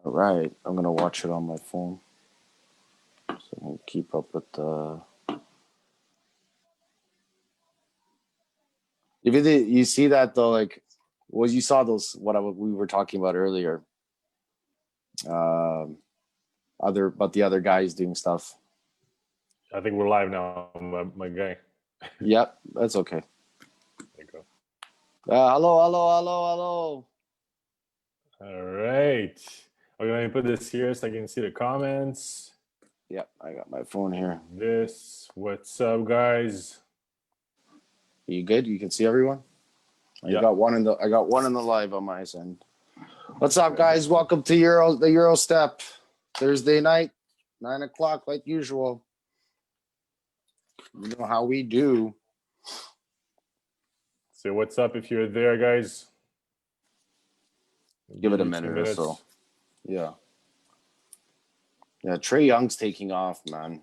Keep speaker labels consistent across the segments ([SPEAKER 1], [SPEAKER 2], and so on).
[SPEAKER 1] All right, I'm gonna watch it on my phone so I can keep up with the. You see that though, like, well, you saw those we were talking about earlier. Um, the other guys doing stuff.
[SPEAKER 2] I think we're live now, my guy.
[SPEAKER 1] Yep, that's okay.
[SPEAKER 2] There you go.
[SPEAKER 1] Hello.
[SPEAKER 2] All right. Okay, let me put this here so I can see the comments.
[SPEAKER 1] Yep, I got my phone here.
[SPEAKER 2] What's up, guys?
[SPEAKER 1] You good? You can see everyone. I got one in the live on my end. What's up, guys? Welcome to the Euro Step Thursday night, 9:00, like usual. You know how we do.
[SPEAKER 2] So what's up if you're there, guys?
[SPEAKER 1] Give it a minute or so. Yeah. Yeah, Trae Young's taking off, man.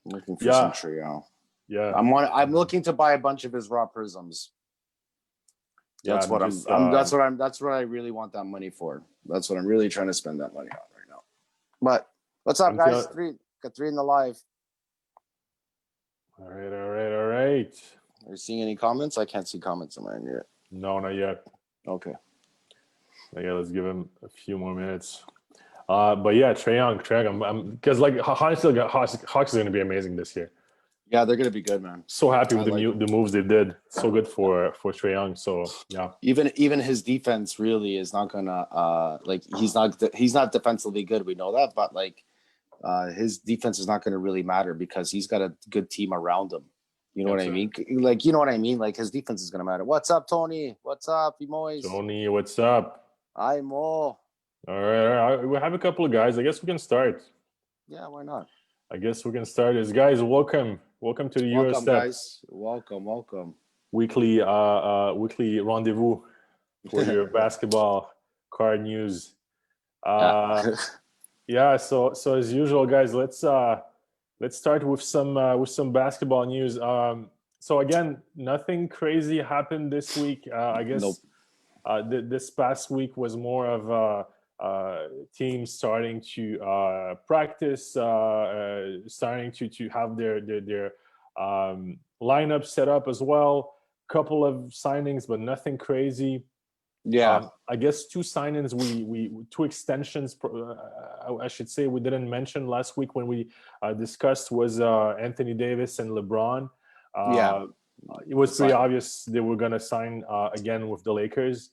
[SPEAKER 1] I'm looking for some Trae Young.
[SPEAKER 2] Yeah.
[SPEAKER 1] I'm looking to buy a bunch of his raw prisms. That's what that's what I really want that money for. That's what I'm really trying to spend that money on right now. But what's up, guys? Got three in the live.
[SPEAKER 2] All right.
[SPEAKER 1] Are you seeing any comments? I can't see comments on mine yet.
[SPEAKER 2] No, not yet.
[SPEAKER 1] Okay.
[SPEAKER 2] Yeah, let's give him a few more minutes. But yeah, Trae Young, because like honestly, Hawks is going to be amazing this year.
[SPEAKER 1] Yeah, they're going to be good, man.
[SPEAKER 2] So happy with the moves they did. So good for Trae Young. So yeah,
[SPEAKER 1] even his defense really is not gonna he's not defensively good. We know that, but his defense is not going to really matter because he's got a good team around him. You know what I mean? Like, you know what I mean? Like, his defense is going to matter. What's up, Tony? What's up, Moise?
[SPEAKER 2] Tony, what's up?
[SPEAKER 1] Hi, Mo.
[SPEAKER 2] All right. We have a couple of guys. I guess we can start.
[SPEAKER 1] Yeah, why not?
[SPEAKER 2] I guess we can start. Guys, welcome to the Euro Step.
[SPEAKER 1] Guys. Welcome.
[SPEAKER 2] Weekly rendezvous for your basketball card news. Yeah. So as usual, guys, let's start with some basketball news. So again, nothing crazy happened this week. I guess this past week was more of teams starting to practice, starting to have their lineup set up as well. Couple of signings, but nothing crazy.
[SPEAKER 1] Yeah,
[SPEAKER 2] I guess two signings, we two extensions. I should say we didn't mention last week when we discussed was Anthony Davis and LeBron. It was pretty obvious they were going to sign again with the Lakers.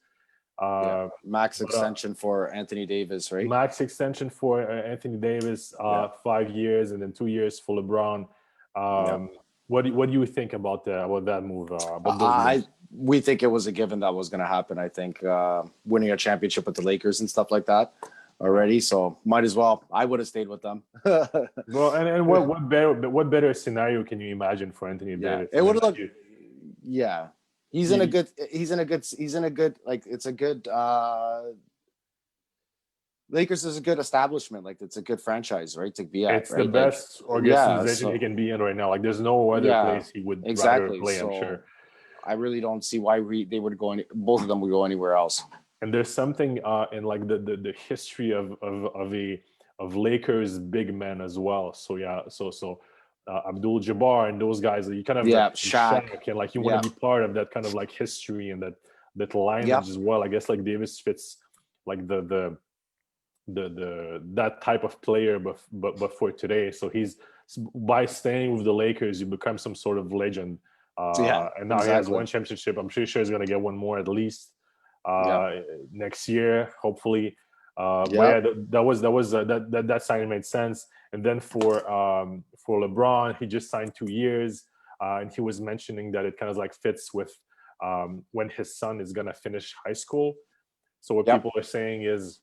[SPEAKER 1] Max extension for Anthony Davis, right?
[SPEAKER 2] Max extension for Anthony Davis, 5 years, and then 2 years for LeBron. What do you think about that move?
[SPEAKER 1] We think it was a given that was going to happen. I think winning a championship with the Lakers and stuff like that already, so might as well. I would have stayed with them.
[SPEAKER 2] Well, and what better scenario can you imagine for Anthony Davis?
[SPEAKER 1] It would look. Yeah, he's in a good. Like, it's a good. Lakers is a good establishment. Like, it's a good franchise, right? To be at.
[SPEAKER 2] It's the best organization he can be in right now. Like, there's no other place he would rather play. I'm sure.
[SPEAKER 1] I really don't see why they would go. Both of them would go anywhere else.
[SPEAKER 2] And there's something in like the history of Lakers big men as well. So Abdul Jabbar and those guys, you kind of
[SPEAKER 1] Shaq,
[SPEAKER 2] and like you want to be part of that kind of like history and that lineage as well. I guess like Davis fits like the that type of player, but for today. So he's, by staying with the Lakers, you become some sort of legend. And now he has one championship. I'm pretty sure he's going to get one more at least next year, hopefully. But yeah, that signing made sense. And then for LeBron, he just signed 2 years, and he was mentioning that it kind of like fits with when his son is going to finish high school. So what people are saying is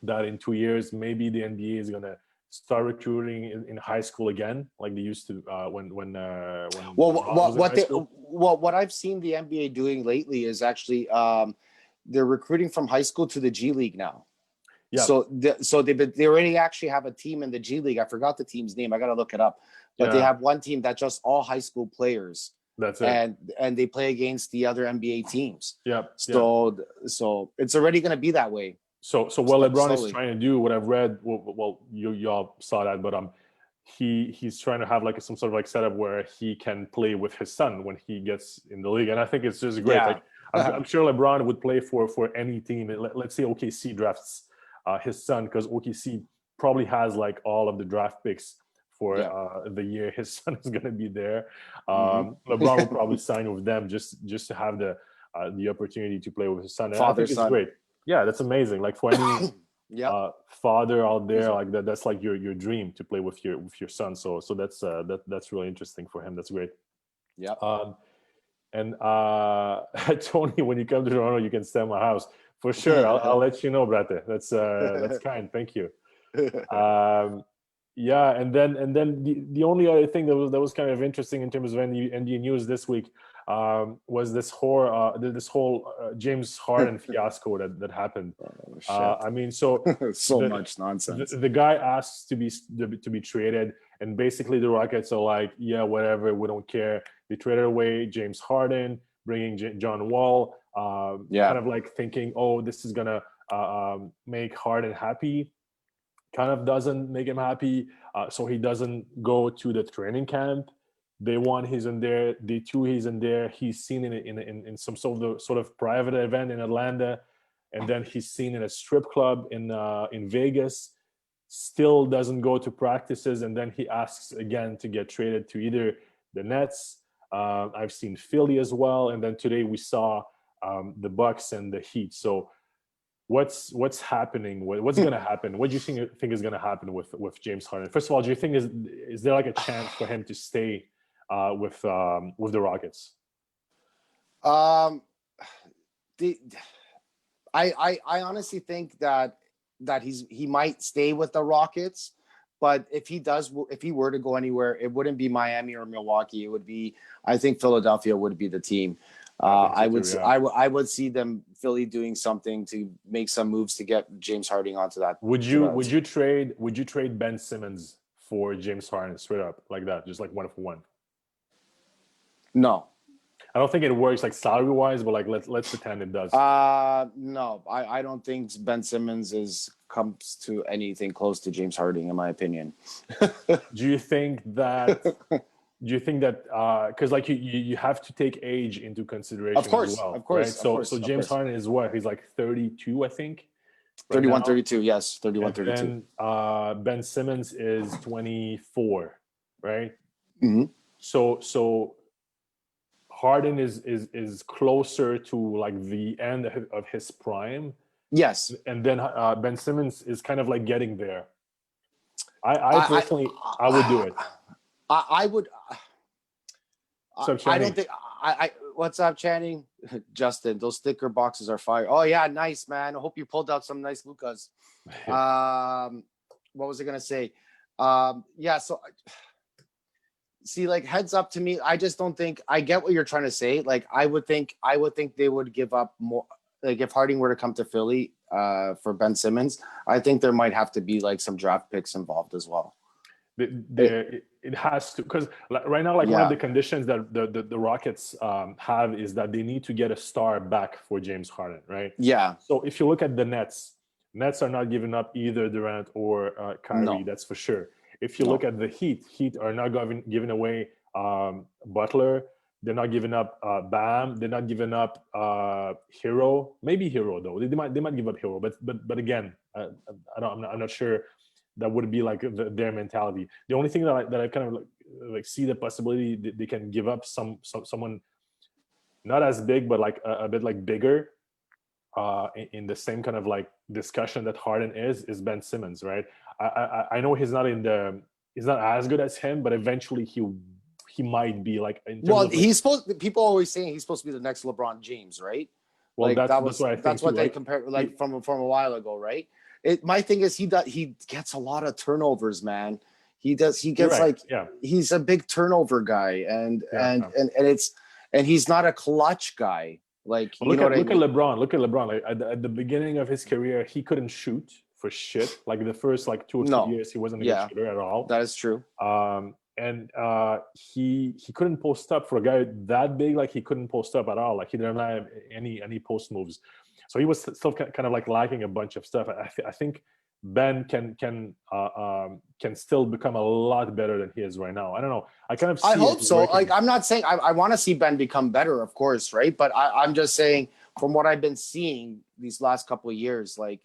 [SPEAKER 2] that in 2 years, maybe the NBA is going to start recruiting in high school again, like they used to what
[SPEAKER 1] I've seen the NBA doing lately is actually they're recruiting from high school to the G League now. Yeah. So they already actually have a team in the G League. I forgot the team's name. I got to look it up. But they have one team that's just all high school players.
[SPEAKER 2] That's it.
[SPEAKER 1] And they play against the other NBA teams.
[SPEAKER 2] Yeah.
[SPEAKER 1] So it's already going to be that way.
[SPEAKER 2] So what LeBron is
[SPEAKER 1] slowly.
[SPEAKER 2] trying to do, what I've read, well, y'all saw that, but he's trying to have like some sort of like setup where he can play with his son when he gets in the league, and I think it's just great.
[SPEAKER 1] Yeah.
[SPEAKER 2] Like I'm sure LeBron would play for any team. Let's say OKC drafts his son, because OKC probably has like all of the draft picks for the year his son is going to be there. LeBron will probably sign with them just to have the opportunity to play with his son. And I think it's great. Yeah, that's amazing. Like for any father out there, like that's like your dream to play with your son. So that's really interesting for him. That's great.
[SPEAKER 1] Yeah.
[SPEAKER 2] And Tony, when you come to Toronto, you can stay at my house for sure. I'll let you know, brate. That's kind. Thank you. Yeah, and then the only other thing that was kind of interesting in terms of NBA news this week was this whole James Harden fiasco that happened. I mean, so
[SPEAKER 1] much nonsense.
[SPEAKER 2] The guy asks to be traded, and basically the Rockets are like, yeah, whatever, we don't care. They traded away James Harden, bringing John Wall. Kind of like thinking, oh, this is gonna make Harden happy. Kind of doesn't make him happy, so he doesn't go to the training camp. Day one, he's in there. Day two, he's in there. He's seen in some sort of private event in Atlanta, and then he's seen in a strip club in Vegas. Still doesn't go to practices, and then he asks again to get traded to either the Nets. I've seen Philly as well, and then today we saw the Bucks and the Heat. So what's happening? What's going to happen? What do you think is going to happen with James Harden? First of all, do you think is there like a chance for him to stay with the Rockets?
[SPEAKER 1] I honestly think that he might stay with the Rockets, but if he were to go anywhere, it wouldn't be Miami or Milwaukee. It would be, I think Philadelphia would be the team. I would see them, Philly, doing something to make some moves to get James Harden onto that.
[SPEAKER 2] Would you trade Ben Simmons for James Harden straight up like that, just like 1-for-1?
[SPEAKER 1] No,
[SPEAKER 2] I don't think it works like salary wise, but like let's pretend it does.
[SPEAKER 1] No, I don't think Ben Simmons comes to anything close to James Harden, in my opinion.
[SPEAKER 2] Do you think that? Because like you have to take age into consideration,
[SPEAKER 1] of course,
[SPEAKER 2] as well,
[SPEAKER 1] of course.
[SPEAKER 2] Right? So James Harden is what? He's like 32, I think.
[SPEAKER 1] 31, 32, yes, 31, 32.
[SPEAKER 2] And Ben Simmons is 24, right?
[SPEAKER 1] Mm-hmm.
[SPEAKER 2] So Harden is closer to like the end of his prime.
[SPEAKER 1] Yes.
[SPEAKER 2] And then Ben Simmons is kind of like getting there. I personally would do it.
[SPEAKER 1] I would.
[SPEAKER 2] I don't
[SPEAKER 1] think. What's up, Channing? Justin, those sticker boxes are fire. Oh yeah, nice, man. I hope you pulled out some nice Lucas. What was I gonna say? Yeah. So, see, like, heads up to me. I just don't think. I get what you're trying to say. Like, I would think they would give up more. Like, if Harding were to come to Philly for Ben Simmons, I think there might have to be like some draft picks involved as well.
[SPEAKER 2] It has to, because right now, like one of the conditions that the Rockets have is that they need to get a star back for James Harden, right?
[SPEAKER 1] Yeah.
[SPEAKER 2] So if you look at the Nets are not giving up either Durant or Kyrie, that's for sure. If you look at the Heat are not giving away Butler. They're not giving up Bam. They're not giving up Hero. Maybe Hero though. They might give up Hero, but again, I'm not sure. That would be like their mentality. The only thing that I kind of like see the possibility that they can give up someone not as big, but like a bit like bigger in the same kind of like discussion that Harden is Ben Simmons, right? I know he's not as good as him, but eventually he might be like.
[SPEAKER 1] People always saying he's supposed to be the next LeBron James, right?
[SPEAKER 2] Well, like that's what I think.
[SPEAKER 1] That's what they compared, like from a while ago, right? My thing is he gets a lot of turnovers, man. He gets he's a big turnover guy, and he's not a clutch guy. Like,
[SPEAKER 2] look at LeBron. Look at LeBron. Like at the beginning of his career, he couldn't shoot for shit. Like the first like 2 or 3 years, he wasn't a good shooter at all.
[SPEAKER 1] That is true.
[SPEAKER 2] And he couldn't post up for a guy that big. Like he couldn't post up at all. Like he didn't have any post moves. So he was still kind of like lacking a bunch of stuff. I think Ben can still become a lot better than he is right now. I don't know. I kind of see
[SPEAKER 1] I hope
[SPEAKER 2] it
[SPEAKER 1] so.
[SPEAKER 2] working.
[SPEAKER 1] Like, I'm not saying I want to see Ben become better, of course, right? But I'm just saying from what I've been seeing these last couple of years, like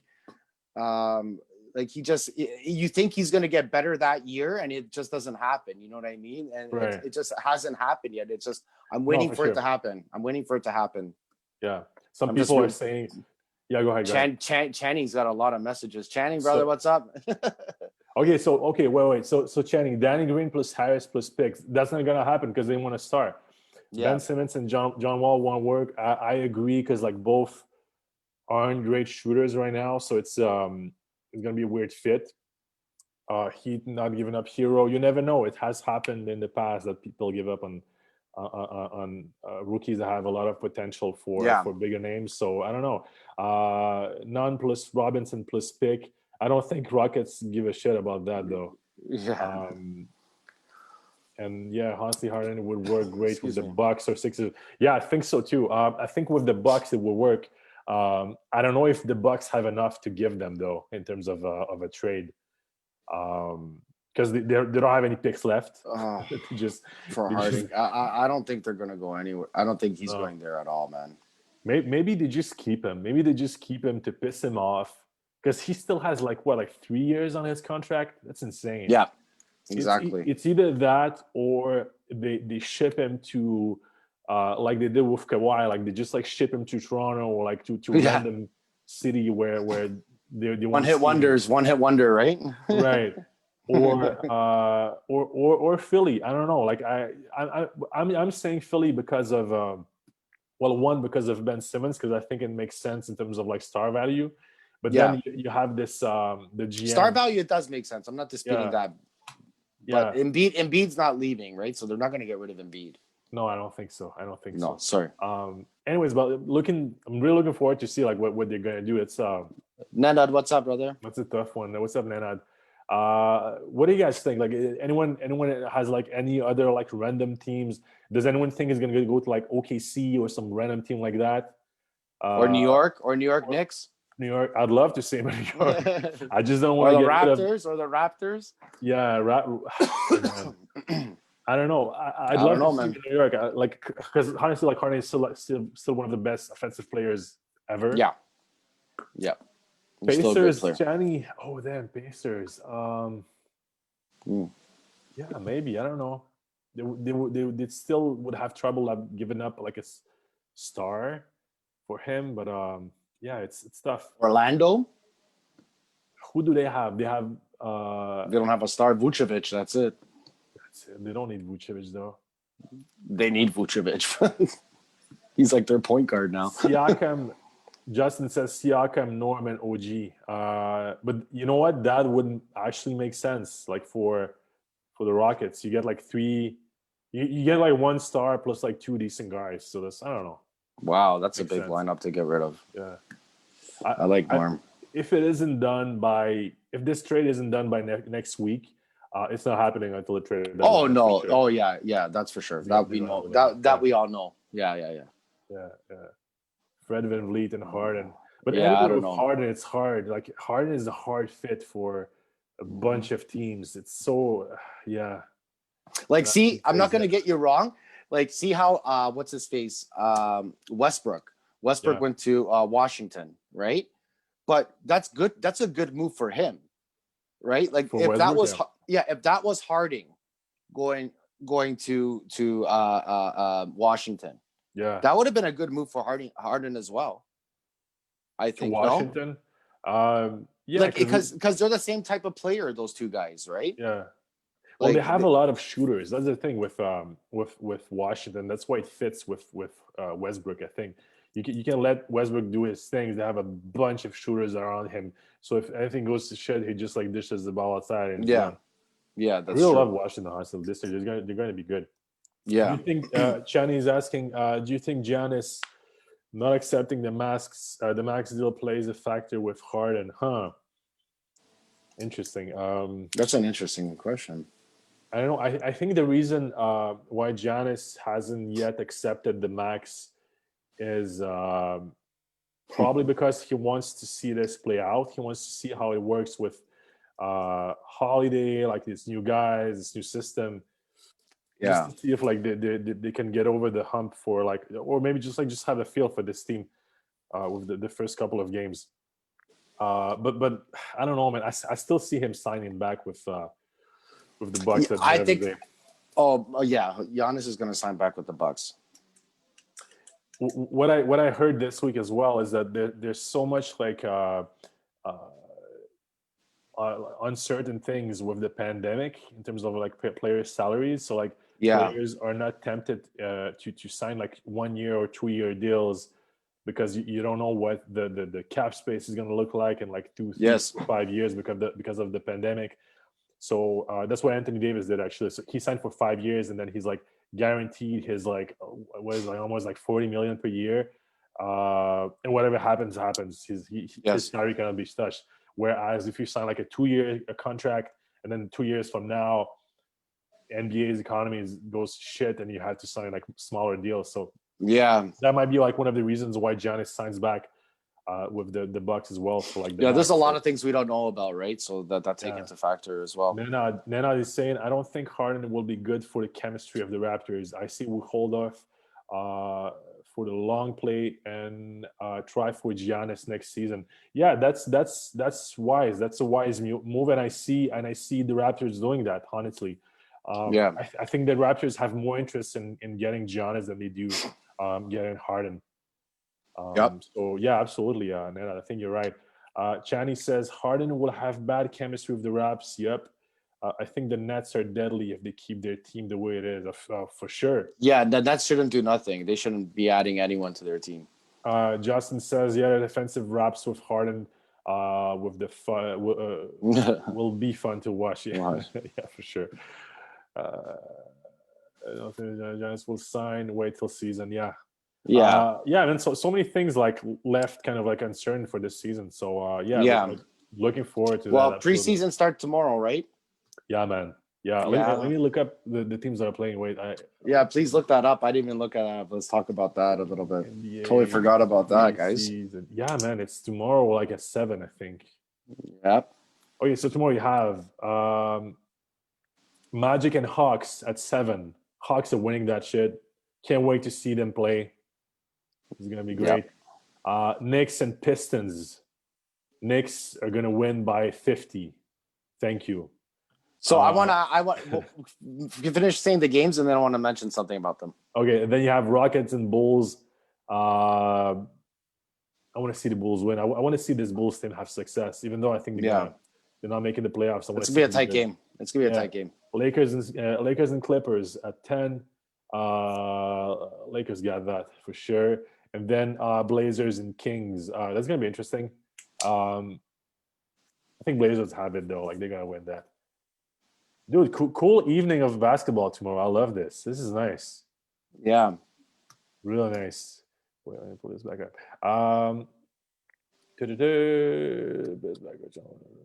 [SPEAKER 1] he just you think he's going to get better that year, and it just doesn't happen. You know what I mean? And
[SPEAKER 2] Right.
[SPEAKER 1] it just hasn't happened yet. It's just I'm
[SPEAKER 2] No,
[SPEAKER 1] waiting
[SPEAKER 2] for
[SPEAKER 1] for it
[SPEAKER 2] sure.
[SPEAKER 1] to happen. I'm waiting for it to happen.
[SPEAKER 2] Yeah. Some
[SPEAKER 1] I'm just
[SPEAKER 2] people are
[SPEAKER 1] real-
[SPEAKER 2] saying, yeah, go ahead.
[SPEAKER 1] Channing's got a lot of messages. Channing, brother, what's up?
[SPEAKER 2] Okay, wait. So Channing, Danny Green plus Harris plus picks. That's not gonna happen because they want to start.
[SPEAKER 1] Yeah.
[SPEAKER 2] Ben Simmons and John Wall won't work. I agree because like both aren't great shooters right now, so it's gonna be a weird fit. He not giving up Hero. You never know. It has happened in the past that people give up on rookies that have a lot of potential for bigger names. So I don't know. Nunn plus Robinson plus pick. I don't think Rockets give a shit about that though.
[SPEAKER 1] Yeah.
[SPEAKER 2] And yeah, honestly, Harden would work great with the Bucks or Sixers. Yeah, I think so too. I think with the Bucks it will work. I don't know if the Bucks have enough to give them though in terms of a trade, because they don't have any picks left.
[SPEAKER 1] Just for Harden, I don't think they're gonna go anywhere. I don't think he's going there at all, man.
[SPEAKER 2] Maybe they just keep him. Maybe they just keep him to piss him off because he still has like 3 years on his contract. That's insane.
[SPEAKER 1] Yeah, exactly.
[SPEAKER 2] It's either that or they ship him to like they did with Kawhi, like they just like ship him to Toronto or like to random city where they
[SPEAKER 1] one hit wonder, right?
[SPEAKER 2] Right. Or Philly. I don't know. Like I'm saying Philly because of one, because of Ben Simmons, because I think it makes sense in terms of like star value. But then you have this the GM
[SPEAKER 1] star value. It does make sense. I'm not disputing that. But Embiid's not leaving, right? So they're not going to get rid of Embiid.
[SPEAKER 2] No, I don't think so.
[SPEAKER 1] No, sorry.
[SPEAKER 2] Anyways, but I'm really looking forward to see like what they're gonna do. It's
[SPEAKER 1] Nenad, what's up, brother?
[SPEAKER 2] That's a tough one. What's up, Nenad? What do you guys think? Like, anyone has like any other like random teams? Does anyone think is gonna go to like OKC or some random team like that?
[SPEAKER 1] Or New York Knicks?
[SPEAKER 2] New York. I'd love to see him in New York. I just don't want to get
[SPEAKER 1] Raptors or the Raptors.
[SPEAKER 2] Yeah, I don't know. I'd love to see him in New York. Like, because honestly, like Harden is still one of the best offensive players ever.
[SPEAKER 1] Yeah.
[SPEAKER 2] Pacers, Gianni. Oh, damn, Pacers. Yeah, maybe. I don't know. They still would have trouble giving up like a star for him, but yeah, it's tough.
[SPEAKER 1] Orlando.
[SPEAKER 2] Who do they have? They have.
[SPEAKER 1] They don't have a star. Vucevic. That's it.
[SPEAKER 2] They don't need Vucevic though.
[SPEAKER 1] They need Vucevic. He's like their point guard now.
[SPEAKER 2] Siakam. Justin says Siakam, Norman, OG. But you know what? That wouldn't actually make sense. Like for the Rockets, you get like three. You get like one star plus like two decent guys. So that's, I don't know.
[SPEAKER 1] Wow, that's makes a big sense. Lineup to get rid of.
[SPEAKER 2] Yeah,
[SPEAKER 1] I like Norm.
[SPEAKER 2] If this trade isn't done by next week, it's not happening until the trade.
[SPEAKER 1] Oh no! Sure. Oh yeah, that's for sure. That we know. That we all know. Yeah.
[SPEAKER 2] Fred VanVleet and Harden, but I don't know. Harden, it's hard. Like Harden is a hard fit for a bunch of teams. It's so
[SPEAKER 1] Like, see, I'm not gonna get you wrong. Like, see how what's his face? Westbrook went to Washington, right? But that's good. That's a good move for him, right? Like if that was Harding going to Washington, that would have been a good move for Harden as well. I think
[SPEAKER 2] Washington,
[SPEAKER 1] like because they're the same type of player, those two guys, right?
[SPEAKER 2] Yeah. Well, they have a lot of shooters. That's the thing with Washington. That's why it fits with Westbrook. I think you can let Westbrook do his things. They have a bunch of shooters around him. So if anything goes to shit, he just like dishes the ball outside. And
[SPEAKER 1] yeah, that's
[SPEAKER 2] I really love Washington. Honestly, this year they're going to be good.
[SPEAKER 1] Yeah.
[SPEAKER 2] Do you think Chani is asking? Do you think Giannis not accepting the max deal plays a factor with Harden? Interesting.
[SPEAKER 1] That's an interesting question.
[SPEAKER 2] I don't know. I think the reason why Giannis hasn't yet accepted the max is probably because he wants to see this play out. He wants to see how it works with Holiday, like these new guys, this new system.
[SPEAKER 1] Yeah.
[SPEAKER 2] Just to see if like they can get over the hump for like, or maybe just have a feel for this team with the first couple of games. But I don't know, man. I still see him signing back with the Bucks at the
[SPEAKER 1] I
[SPEAKER 2] end of the
[SPEAKER 1] think.
[SPEAKER 2] day.
[SPEAKER 1] Oh yeah, Giannis is going to sign back with the Bucks.
[SPEAKER 2] What I heard this week as well is that there's so much like uncertain things with the pandemic in terms of like players' salaries. So like players are not tempted to sign like 1 year or 2 year deals because you don't know what the cap space is going to look like in like 2, 3, 5 years because of the pandemic. So that's what Anthony Davis did actually. So he signed for 5 years and then he's like guaranteed his like what is like almost like 40 million per year. And whatever happens. His salary cannot be touched. Whereas if you sign like a 2 year contract and then 2 years from now, NBA's economy goes shit and you have to sign like smaller deals. So that might be like one of the reasons why Giannis signs back with the Bucks as well. So like
[SPEAKER 1] there's a lot of things we don't know about, right? So that take into factor as well.
[SPEAKER 2] Nana is saying, I don't think Harden will be good for the chemistry of the Raptors. I see we'll hold off for the long play and try for Giannis next season. Yeah, that's wise. That's a wise move, and I see the Raptors doing that. Honestly, I think the Raptors have more interest in getting Giannis than they do getting Harden. So yeah, absolutely, Nana, I think you're right. Chani says Harden will have bad chemistry with the Raps. Yep. I think the Nets are deadly if they keep their team the way it is, for sure.
[SPEAKER 1] Yeah, the Nets shouldn't do nothing. They shouldn't be adding anyone to their team.
[SPEAKER 2] Justin says, yeah, the defensive Raps with Harden with the fun will be fun to watch. Yeah, yeah, for sure. I don't think Giannis will sign. Wait till season. Yeah. And then so many things like left kind of like uncertain for this season. So looking forward to that.
[SPEAKER 1] Well, preseason start tomorrow, right?
[SPEAKER 2] Yeah, man. Yeah. Let me look up the teams that are playing. Wait.
[SPEAKER 1] Please look that up. I didn't even look at that. Let's talk about that a little bit. NBA, totally forgot about that, guys.
[SPEAKER 2] Season. Yeah, man. It's tomorrow, like at 7, I think.
[SPEAKER 1] Yep.
[SPEAKER 2] Okay, so tomorrow you have Magic and Hawks at 7. Hawks are winning that shit. Can't wait to see them play. It's gonna be great. Knicks and Pistons. Knicks are gonna win by 50. Thank you.
[SPEAKER 1] So I want finish saying the games and then I want to mention something about them.
[SPEAKER 2] Okay, and then you have Rockets and Bulls. I want to see the Bulls win. I want to see this Bulls team have success, even though I think they're not making the playoffs.
[SPEAKER 1] It's gonna be a tight game. It's gonna be a tight game.
[SPEAKER 2] Lakers and Clippers at 10. Lakers got that for sure. And then Blazers and Kings. That's gonna be interesting. I think Blazers have it though. Like they're gonna win that. Dude, cool evening of basketball tomorrow. I love this. This is nice.
[SPEAKER 1] Yeah,
[SPEAKER 2] really nice. Wait, let me pull this back up.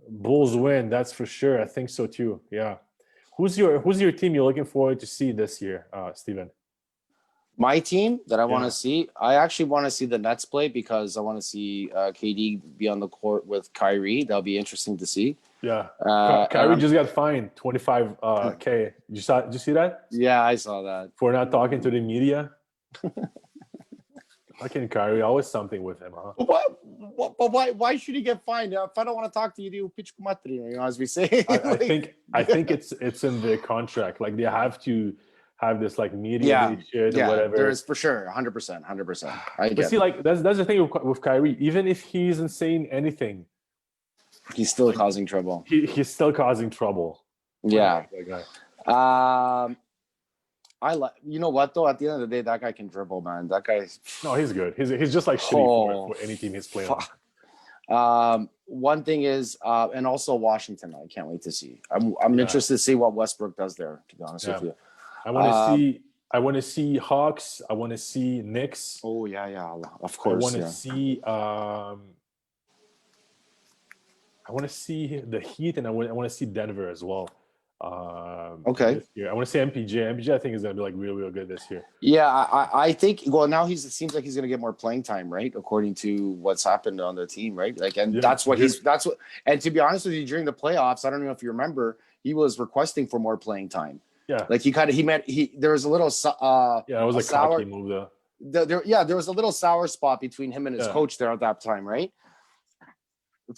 [SPEAKER 2] Bulls win. That's for sure. I think so too. Yeah. Who's your team you're looking forward to see this year, Steven?
[SPEAKER 1] My team that I want to see, I actually want to see the Nets play because I want to see KD be on the court with Kyrie. That'll be interesting to see.
[SPEAKER 2] Yeah, Kyrie just got fined $25K. Did you see that?
[SPEAKER 1] Yeah, I saw that
[SPEAKER 2] for not talking to the media. Fucking Kyrie, always something with him, huh?
[SPEAKER 1] But why should he get fined? If I don't want to talk to you, you pitch kumatri, as we say.
[SPEAKER 2] I think it's in the contract. Like they have to have this like media shit or whatever.
[SPEAKER 1] There is for sure, 100%.
[SPEAKER 2] But see, like that's the thing with Kyrie. Even if he isn't saying anything,
[SPEAKER 1] he's still causing trouble.
[SPEAKER 2] He's still causing trouble.
[SPEAKER 1] Yeah. I like. You know what though? At the end of the day, that guy can dribble, man. That guy.
[SPEAKER 2] No, he's good. He's just like shitty for any team he's playing on.
[SPEAKER 1] One thing is, and also Washington. I can't wait to see. I'm interested to see what Westbrook does there. To be honest with you.
[SPEAKER 2] I want to see Hawks. I want to see Knicks.
[SPEAKER 1] Oh yeah, of course.
[SPEAKER 2] I want to see. I want to see the Heat, and I want to see Denver as well.
[SPEAKER 1] Okay.
[SPEAKER 2] This year. I want to say MPJ. MPJ, I think, is going to be like real, real good this year.
[SPEAKER 1] Yeah, I think. Well, now it seems like he's going to get more playing time, right? According to what's happened on the team, right? Like, and
[SPEAKER 2] Yeah,
[SPEAKER 1] that's what. And to be honest with you, during the playoffs, I don't know if you remember, he was requesting for more playing time.
[SPEAKER 2] Yeah.
[SPEAKER 1] Like there was a little
[SPEAKER 2] it was a cocky move though.
[SPEAKER 1] There was a little sour spot between him and his coach there at that time, right?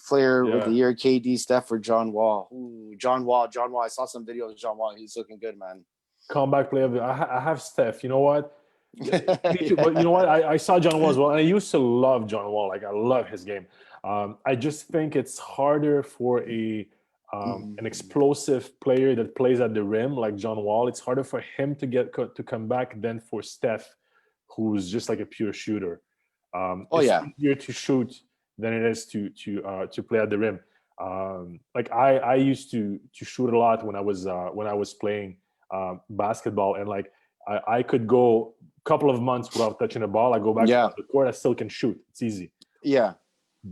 [SPEAKER 1] Player with the year, KD, Steph, or John Wall. Ooh, John Wall. I saw some videos of John Wall. He's looking good, man.
[SPEAKER 2] Comeback player. I have Steph. You know what? But you know what? I saw John Wall as well, and I used to love John Wall. Like, I love his game. I just think it's harder for an explosive player that plays at the rim like John Wall. It's harder for him to come back than for Steph, who's just like a pure shooter. It's easier to shoot than it is to play at the rim. Like I used to shoot a lot when I was playing basketball, and like I could go a couple of months without touching the ball. I go back to the court, I still can shoot. It's easy.
[SPEAKER 1] Yeah.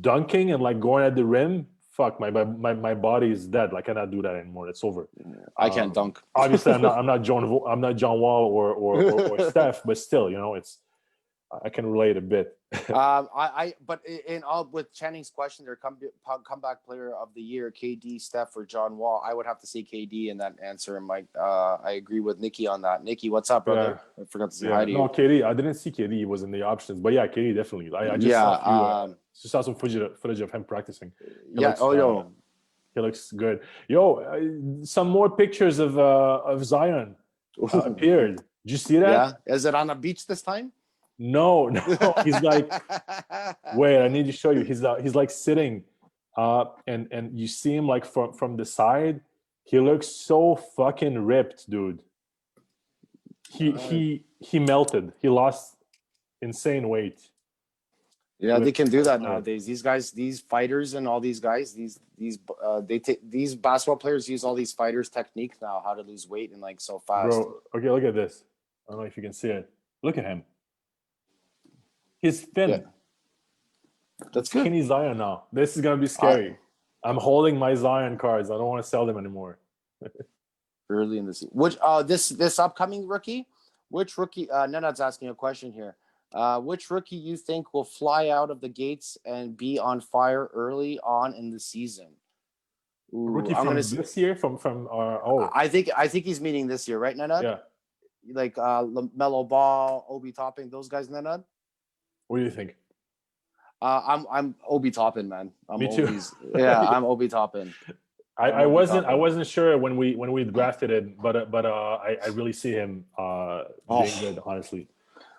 [SPEAKER 2] Dunking and like going at the rim, fuck, my body is dead. Like, I cannot do that anymore. It's over.
[SPEAKER 1] I can't dunk.
[SPEAKER 2] Obviously, I'm not John Wall or Steph, but still, I can relate a bit.
[SPEAKER 1] But in all with Channing's question, their comeback player of the year, KD, Steph, or John Wall. I would have to say KD in that answer. And Mike, I agree with Nikki on that. Nikki, what's up, brother? I forgot to say hi to you.
[SPEAKER 2] No, KD. I didn't see KD. He was in the options, but yeah, KD definitely. I just saw some footage of him practicing. He looks good. Some more pictures of Zion appeared. Did you see that?
[SPEAKER 1] Yeah. Is it on a beach this time?
[SPEAKER 2] No. He's like, wait, I need to show you. He's like sitting, and you see him like from the side. He looks so fucking ripped, dude. He melted. He lost insane weight.
[SPEAKER 1] Yeah, they can do that nowadays. These guys, these fighters, and all these guys, these basketball players use all these fighters' techniques now, how to lose weight and like so fast.
[SPEAKER 2] Bro, okay, look at this. I don't know if you can see it. Look at him. He's thin.
[SPEAKER 1] Yeah. That's good.
[SPEAKER 2] Skinny Zion now. This is gonna be scary. I'm holding my Zion cards. I don't want to sell them anymore.
[SPEAKER 1] Early in the season. Which this upcoming rookie? Which rookie? Nenad's asking a question here. Which rookie you think will fly out of the gates and be on fire early on in the season?
[SPEAKER 2] Ooh, rookie from this year?
[SPEAKER 1] I think he's meaning this year, right, Nenad?
[SPEAKER 2] Yeah.
[SPEAKER 1] Like LaMelo Ball, Obi Toppin, those guys, Nenad?
[SPEAKER 2] What do you think?
[SPEAKER 1] I'm Obi Toppin, man.
[SPEAKER 2] Me too.
[SPEAKER 1] I'm Obi Toppin.
[SPEAKER 2] I wasn't sure when we drafted it, but I really see him being good, honestly.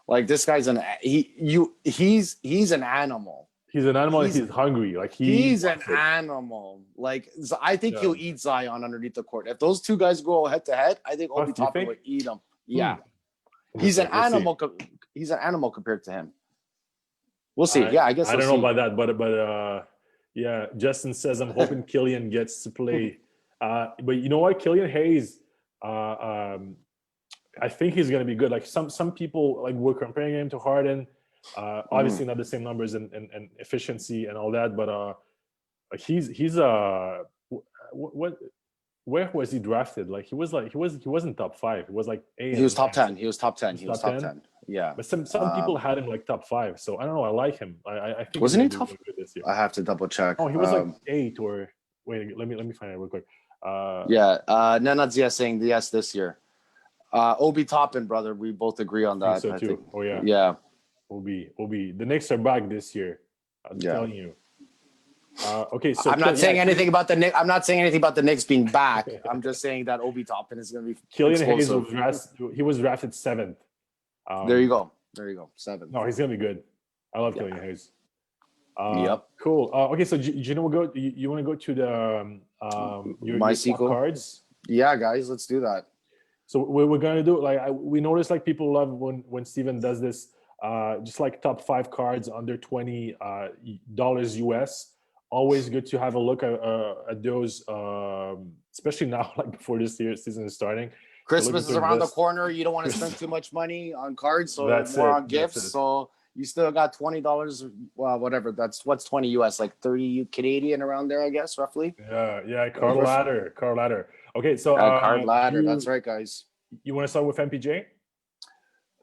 [SPEAKER 1] Like, this guy's he's an animal.
[SPEAKER 2] He's an animal. He's hungry. Like
[SPEAKER 1] he's an animal. Like, I think he'll eat Zion underneath the court. If those two guys go head to head, I think Obi Toppin would eat him. Yeah, he's an animal. He's an animal compared to him. We'll see. I guess
[SPEAKER 2] I don't know about that, but yeah. Justin says I'm hoping Killian gets to play. But you know what, Killian Hayes, I think he's going to be good. Like some people like were comparing him to Harden. Obviously not the same numbers and efficiency and all that, but he's where was he drafted? Like he wasn't top 5. He was like 8.
[SPEAKER 1] He was top 10. He was top 10. He was top 10. Yeah.
[SPEAKER 2] But some people had him like top 5. So I don't know. I like him. I think
[SPEAKER 1] wasn't he top?
[SPEAKER 2] This year.
[SPEAKER 1] I have to double check.
[SPEAKER 2] Oh, he was like 8 or wait. Let me find it real quick.
[SPEAKER 1] Nenadzia saying yes this year. Obi Toppin, brother. We both agree on that.
[SPEAKER 2] I think. Oh yeah.
[SPEAKER 1] Yeah.
[SPEAKER 2] Obi. The Knicks are back this year. I'm telling you. Okay, so
[SPEAKER 1] I'm not saying anything about the Knicks. I'm not saying anything about the Knicks being back. I'm just saying that Obi Toppin is going to be
[SPEAKER 2] Killian Hayes was drafted 7th.
[SPEAKER 1] There you go. 7th.
[SPEAKER 2] No, he's going to be good. I love Killian Hayes.
[SPEAKER 1] Yep.
[SPEAKER 2] Cool. Okay, so you want to go to the your
[SPEAKER 1] sequel
[SPEAKER 2] cards?
[SPEAKER 1] Yeah, guys, let's do that.
[SPEAKER 2] So we're going to do we notice like people love when Steven does this. Just like top 5 cards under $20 US. Always good to have a look at those, especially now, like before this season is starting.
[SPEAKER 1] Christmas is around the corner. You don't want to spend too much money on cards, so more on gifts. So You still got $20. Well, whatever. That's what's 20 US, like 30 Canadian around there, I guess, roughly.
[SPEAKER 2] Yeah. Card ladder. Okay, so
[SPEAKER 1] Card ladder. That's right, guys.
[SPEAKER 2] You want to start with MPJ?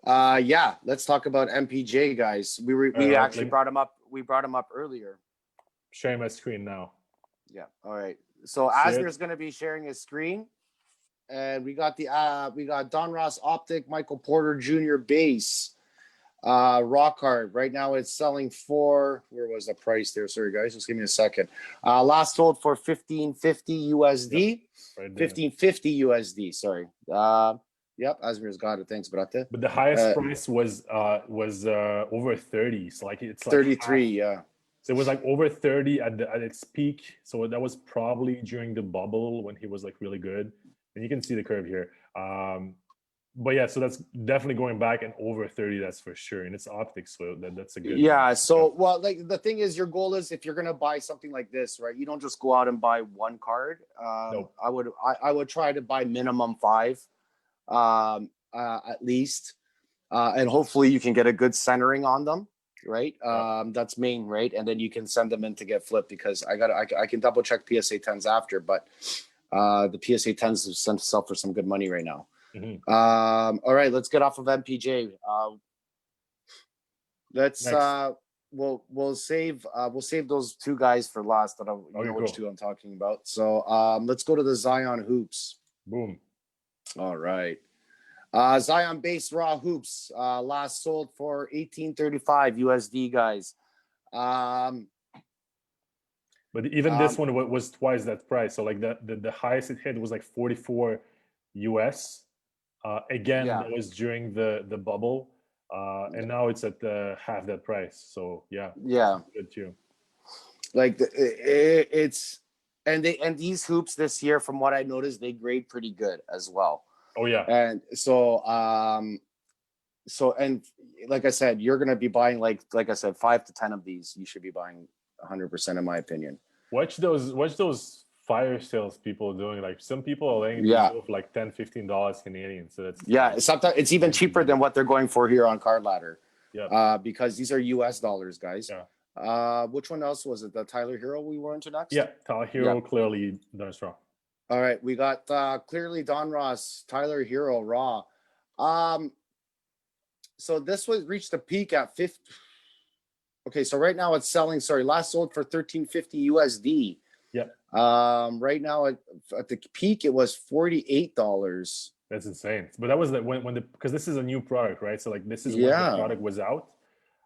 [SPEAKER 1] Yeah. Let's talk about MPJ, guys. We actually brought him up. We brought him up earlier.
[SPEAKER 2] Sharing my screen now.
[SPEAKER 1] Yeah. All right. So Asmir's going to be sharing his screen, and we got Donruss Optic Michael Porter Jr. base. Raw card right now it's selling for, where was the price there? Sorry guys, just give me a second. Last sold for 1550 USD. Yep, right, 1550 USD. Sorry. Yep, Asmir's got it. Thanks, brate.
[SPEAKER 2] But the highest price was over 30. So like it's like
[SPEAKER 1] 33. Yeah.
[SPEAKER 2] So it was like over 30 at its peak. So that was probably during the bubble when he was like really good. And you can see the curve here. But yeah, so that's definitely going back and over 30, that's for sure. And it's optics, so that's a good
[SPEAKER 1] one. So well, like the thing is, your goal is, if you're gonna buy something like this, right, you don't just go out and buy one card. Nope. I would try to buy minimum 5 at least, and hopefully you can get a good centering on them, right? That's main, right? And then you can send them in to get flipped, because I can double check PSA 10s after, but the PSA 10s have sent sell for some good money right now. Mm-hmm. All right, let's get off of MPJ. We'll save those two guys for last. That which two I'm talking about. So let's go to the Zion hoops.
[SPEAKER 2] Boom.
[SPEAKER 1] All right. Zion base raw hoops, last sold for 1835 USD, guys.
[SPEAKER 2] But even this one was twice that price. So like the highest it hit was like 44 US. Again, that was during the bubble, and now it's at half that price. So yeah, good too.
[SPEAKER 1] Like and these hoops this year, from what I noticed, they grade pretty good as well.
[SPEAKER 2] Oh yeah,
[SPEAKER 1] and so and like I said, you're gonna be buying like I said, 5 to 10 of these. You should be buying 100%, in my opinion.
[SPEAKER 2] Watch those fire sales people doing. Like some people are laying for like $10-15 Canadian. So that's
[SPEAKER 1] sometimes it's even cheaper than what they're going for here on Card Ladder. Yeah. Because these are US dollars, guys. Yeah. Which one else was it? The Tyler Hero we were into next?
[SPEAKER 2] Yeah, Tyler Hero, clearly Donruss Raw.
[SPEAKER 1] All right, we got clearly Donruss, Tyler Hero Raw. So this reached a peak at 50. Okay, so right now it's selling. Sorry, last sold for 1350 USD.
[SPEAKER 2] Yeah.
[SPEAKER 1] Right now at the peak it was $48.
[SPEAKER 2] That's insane. But that was when because this is a new product, right? So like this is when the product was out.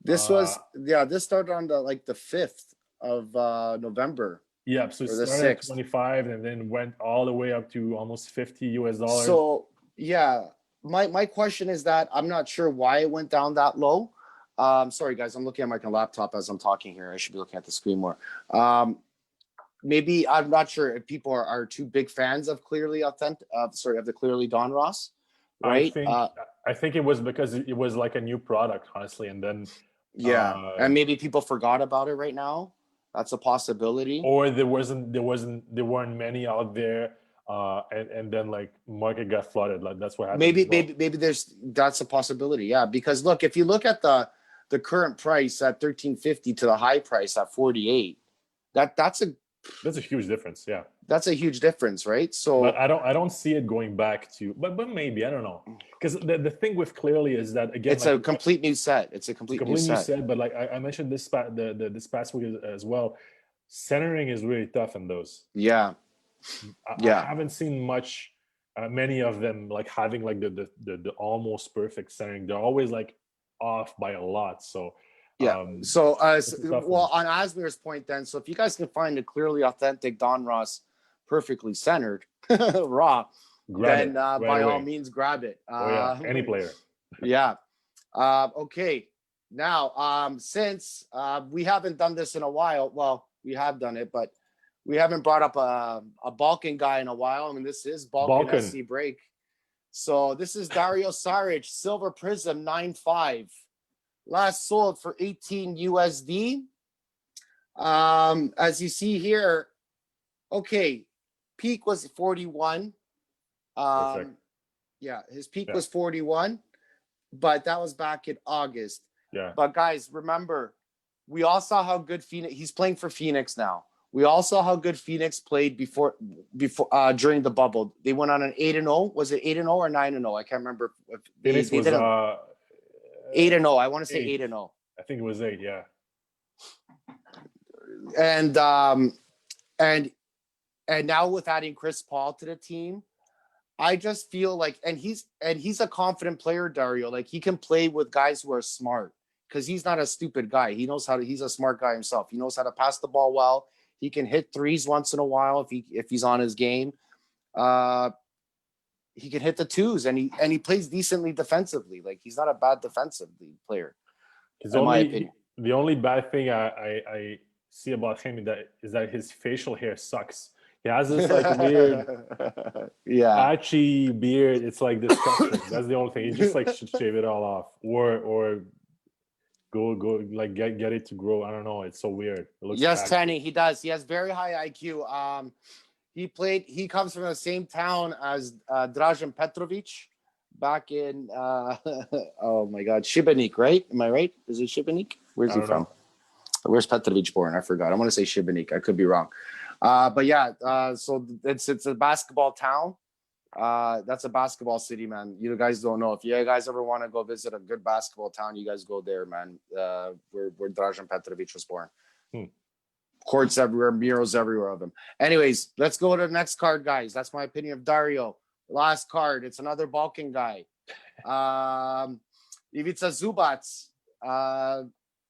[SPEAKER 1] This was this started on the 5th of November.
[SPEAKER 2] Yeah, so it started at 25 and then went all the way up to almost $50 US.
[SPEAKER 1] So yeah, my question is that I'm not sure why it went down that low. Sorry guys, I'm looking at my laptop as I'm talking here. I should be looking at the screen more. Maybe I'm not sure if people are too big fans of Clearly Authentic. Of the Clearly Donruss, right?
[SPEAKER 2] I think it was because it was like a new product, honestly, and then
[SPEAKER 1] and maybe people forgot about it right now. That's a possibility.
[SPEAKER 2] Or there weren't many out there, and then like market got flooded. Like that's what happened.
[SPEAKER 1] Maybe that's a possibility. Yeah, because look, if you look at the current price at 1350 to the high price at 48, that's a
[SPEAKER 2] huge difference. Yeah,
[SPEAKER 1] that's a huge difference, right? So
[SPEAKER 2] but I don't see it going back to, but maybe, I don't know, because the thing with Clearly is that, again,
[SPEAKER 1] it's a complete new set. It's a complete new set.
[SPEAKER 2] But like I mentioned this past week as well, centering is really tough in those.
[SPEAKER 1] Yeah.
[SPEAKER 2] I haven't seen many of them like having like the almost perfect centering. They're always like off by a lot. So
[SPEAKER 1] on Asmir's point then, so if you guys can find a Clearly Authentic Donruss perfectly centered raw, then by all means grab it.
[SPEAKER 2] Any player.
[SPEAKER 1] Okay, now since we haven't done this in a while, well, we have done it, but we haven't brought up a Balkan guy in a while. I mean, this is Balkan SC break. So this is Dario Saric, Silver Prism 9.5. Last sold for 18 USD. As you see here, okay, peak was 41. His peak was 41, but that was back in August.
[SPEAKER 2] Yeah.
[SPEAKER 1] But guys, remember, we all saw how good Phoenix. He's playing for Phoenix now. We all saw how good Phoenix played before during the bubble. They went on an 8-0. Was it 8-0 or 9-0? I can't remember.
[SPEAKER 2] Phoenix was
[SPEAKER 1] 8-0. I want to say 8-0.
[SPEAKER 2] I think it was 8. Yeah.
[SPEAKER 1] And now with adding Chris Paul to the team, I just feel like, and he's a confident player, Dario. Like, he can play with guys who are smart because he's not a stupid guy. He knows how to. He's a smart guy himself. He knows how to pass the ball well. He can hit threes once in a while if he's on his game. He can hit the twos, and he plays decently defensively. Like, he's not a bad defensively player. My opinion.
[SPEAKER 2] The only bad thing I see about him is that his facial hair sucks. He has this like weird, patchy beard. It's like disgusting. That's the only thing. He just like should shave it all off, or go like get it to grow. I don't know. It's so weird. It looks
[SPEAKER 1] yes, Tanny, he does. He has very high IQ. He comes from the same town as Dražen Petrovic back in oh my God, Šibenik, right? Am I right? Is it Šibenik? Where's he from? Where's Petrovic born? I forgot. I want to say Šibenik. I could be wrong. But yeah, so it's a basketball town. That's a basketball city, man. You guys don't know. If you guys ever want to go visit a good basketball town, you guys go there, man. Where Dražen Petrovic was born. Courts everywhere, murals everywhere of him. Anyways, let's go to the next card, guys. That's my opinion of Dario. Last card. It's another Balkan guy. Ivica Zubac.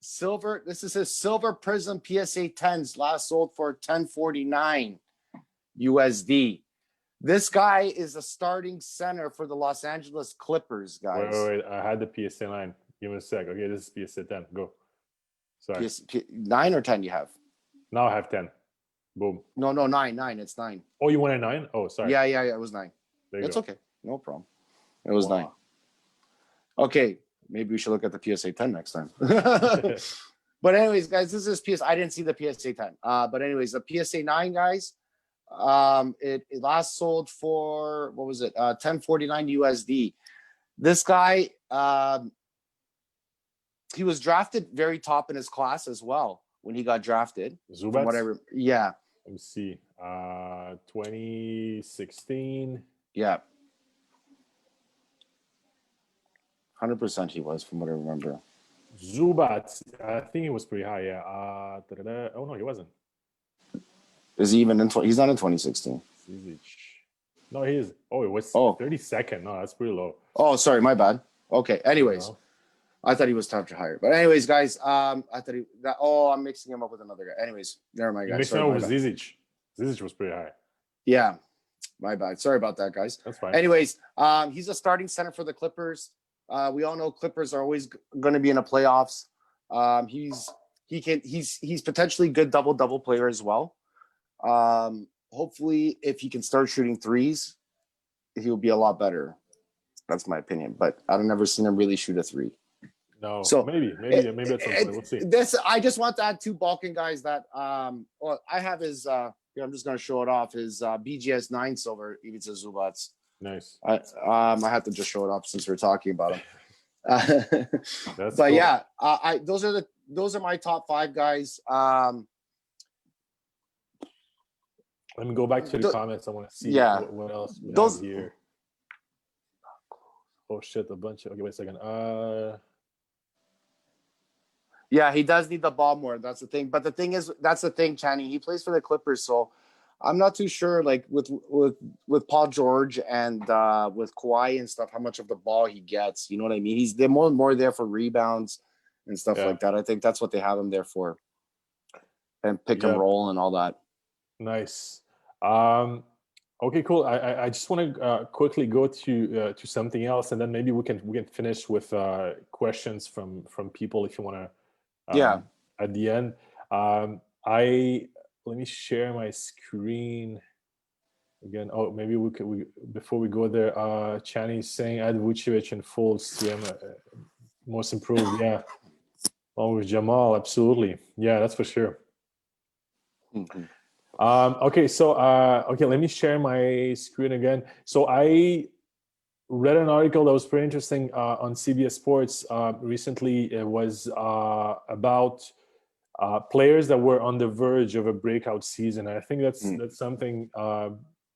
[SPEAKER 1] Silver. This is his Silver Prism PSA 10s. Last sold for $10.49 USD. This guy is a starting center for the Los Angeles Clippers, guys.
[SPEAKER 2] Wait. I had the PSA 9. Give me a sec. Okay, this is PSA 10. Go. Sorry.
[SPEAKER 1] 9 or 10 you have?
[SPEAKER 2] Now I have 10. Boom.
[SPEAKER 1] No, 9. It's 9.
[SPEAKER 2] Oh, you wanted 9? Oh, sorry.
[SPEAKER 1] Yeah. It was 9. It's okay. No problem. It was 9. Okay. Maybe we should look at the PSA 10 next time. But anyways, guys, this is PSA. I didn't see the PSA 10. But anyways, the PSA 9, guys, it last sold for, what was it? $10.49 USD. This guy, he was drafted very top in his class as well when he got drafted.
[SPEAKER 2] Zubac?
[SPEAKER 1] Yeah.
[SPEAKER 2] Let me see. 2016.
[SPEAKER 1] Yeah. 100% he was, from what I remember.
[SPEAKER 2] Zubac, I think he was pretty high, yeah. Oh, no, he wasn't.
[SPEAKER 1] Is he even in? He's not in 2016.
[SPEAKER 2] No, he is. Oh, it was 32nd. No, that's pretty low.
[SPEAKER 1] Oh, sorry, my bad. Okay. Anyways, I thought he was top to higher. But anyways, guys, I thought I'm mixing him up with another guy. Anyways, never mind, guys.
[SPEAKER 2] Mixing him up with Zizic. Zizic was pretty high.
[SPEAKER 1] Yeah, my bad. Sorry about that, guys.
[SPEAKER 2] That's fine.
[SPEAKER 1] Anyways, he's a starting center for the Clippers. We all know Clippers are always going to be in the playoffs. He's potentially good double player as well. Hopefully, if he can start shooting threes, he'll be a lot better. That's my opinion. But I've never seen him really shoot a three.
[SPEAKER 2] No, so maybe that's something. We'll see.
[SPEAKER 1] I just want to add 2 Balkan guys that well, I have his I'm just going to show it off, his BGS 9 silver Ivica Zubac.
[SPEAKER 2] Nice.
[SPEAKER 1] I have to just show it up since we're talking about him.
[SPEAKER 2] But
[SPEAKER 1] cool. Yeah, those are my top 5 guys.
[SPEAKER 2] Let me go back to the comments. I want to see what else we have here. Oh shit, a bunch of. Okay, wait a second.
[SPEAKER 1] Yeah, he does need the ball more. That's the thing. But the thing is, that's the thing, Channing. He plays for the Clippers, so I'm not too sure, like with Paul George and with Kawhi and stuff, how much of the ball he gets. You know what I mean? They're more there for rebounds and stuff like that. I think that's what they have him there for, and pick and roll and all that.
[SPEAKER 2] Nice. Okay, cool. I just want to quickly go to something else, and then maybe we can finish with questions from people if you want to. At the end, let me share my screen again. Oh, maybe we before we go there. Channy's saying add Vucevic and full CM most improved. Yeah. Oh, with Jamal, absolutely. Yeah, that's for sure.
[SPEAKER 1] Mm-hmm.
[SPEAKER 2] Okay, so let me share my screen again. So I read an article that was pretty interesting on CBS Sports recently. It was about players that were on the verge of a breakout season. And I think that's something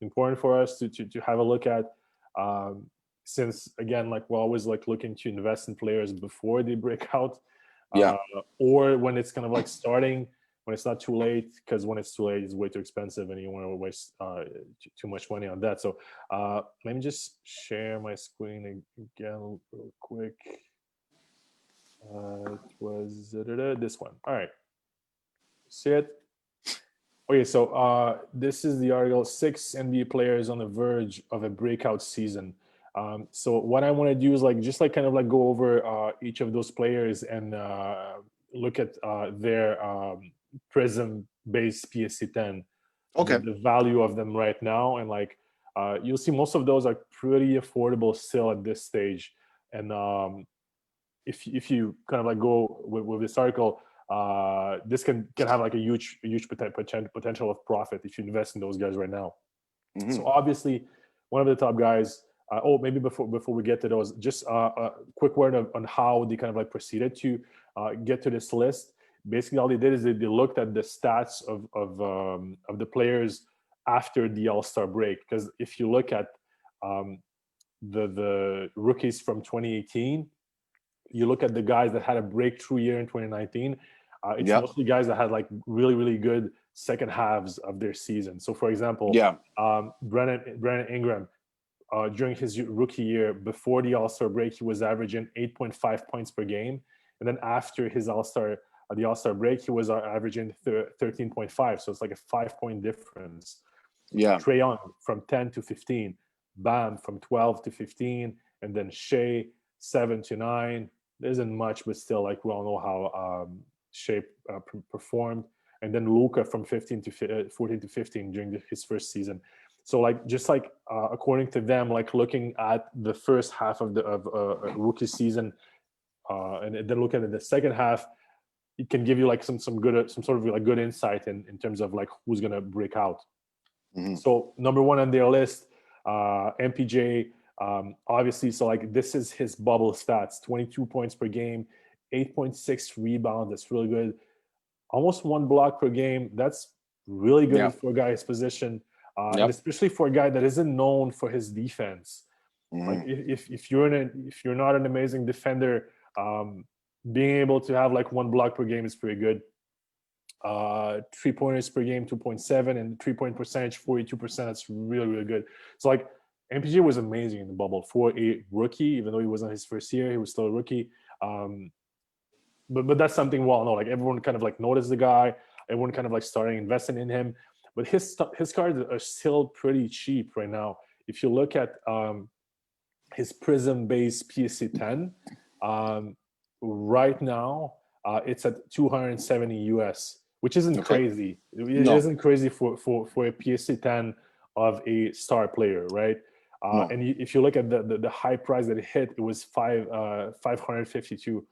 [SPEAKER 2] important for us to have a look at. Since again, like we're always like looking to invest in players before they break out,
[SPEAKER 1] Yeah.
[SPEAKER 2] or when it's kind of like starting, when it's not too late, because when it's too late, it's way too expensive, and you want to waste too much money on that. So let me just share my screen again real quick. It was this one. All right, see it? Okay, so this is the article: 6 NBA players on the verge of a breakout season. So what I want to do is like just like kind of like go over each of those players and look at their Prism-based PSC 10,
[SPEAKER 1] Okay.
[SPEAKER 2] the value of them right now, and like you'll see most of those are pretty affordable still at this stage. And if you kind of like go with this article, this can have like a huge potential of profit if you invest in those guys right now.
[SPEAKER 1] Mhm.
[SPEAKER 2] So obviously, one of the top guys. Maybe before we get to those, just a quick word on how they kind of like proceeded to get to this list. Basically, all they did is they looked at the stats of the players after the All-Star break. Because if you look at the rookies from 2018, you look at the guys that had a breakthrough year in 2019. It's
[SPEAKER 1] Yep.
[SPEAKER 2] mostly guys that had like really good second halves of their season. So, for example,
[SPEAKER 1] Yeah.
[SPEAKER 2] Brandon Ingram. During his rookie year, before the All-Star break, he was averaging 8.5 points per game, and then after his the All-Star break, he was averaging 13.5. So it's like a 5-point difference.
[SPEAKER 1] Yeah.
[SPEAKER 2] Trae Young from 10 to 15, Bam from 12 to 15, and then Shea 7 to 9. There isn't much, but still, like we all know how Shea performed, and then Luka from 14 to 15 during his first season. So like just like according to them, like looking at the first half of a rookie season, and then looking at the second half, it can give you like some sort of like good insight in terms of like who's gonna break out.
[SPEAKER 1] Mhm.
[SPEAKER 2] So number one on their list, MPJ. Obviously, so like this is his bubble stats: 22 points per game, 8.6 rebounds. That's really good. Almost 1 block per game. That's really good
[SPEAKER 1] Yeah.
[SPEAKER 2] for a guy's position. And
[SPEAKER 1] Yep.
[SPEAKER 2] especially for a guy that isn't known for his defense. Like
[SPEAKER 1] Mhm.
[SPEAKER 2] if you're not an amazing defender, being able to have like 1 block per game is pretty good. 3-pointers per game, 2.7, and 3-point percentage 42%. That's really good. So like MPG was amazing in the bubble for a rookie, even though he wasn't his first year, he was still a rookie. But that's something well known. Like everyone kind of like noticed the guy. Everyone kind of like starting investing in him. But his cards are still pretty cheap right now. If you look at his Prism-based PSC 10, right now it's at 270 US, which isn't
[SPEAKER 1] Okay.
[SPEAKER 2] crazy. It
[SPEAKER 1] No.
[SPEAKER 2] isn't crazy for a PSC 10 of a star player, right?
[SPEAKER 1] No.
[SPEAKER 2] And if you look at the high price that it hit, it was 552.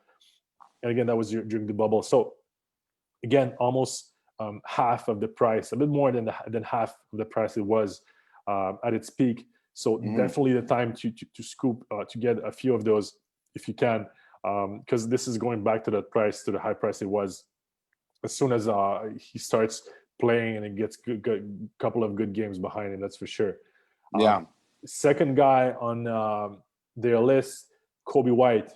[SPEAKER 2] And again, that was during the bubble. So again, almost half of the price, a bit more than half of the price it was at its peak. So
[SPEAKER 1] Mhm.
[SPEAKER 2] definitely the time to scoop to get a few of those if you can, because this is going back to that price, to the high price it was. As soon as he starts playing and it gets good couple of good games behind him, that's for sure.
[SPEAKER 1] Yeah.
[SPEAKER 2] Second guy on their list, Kobe White,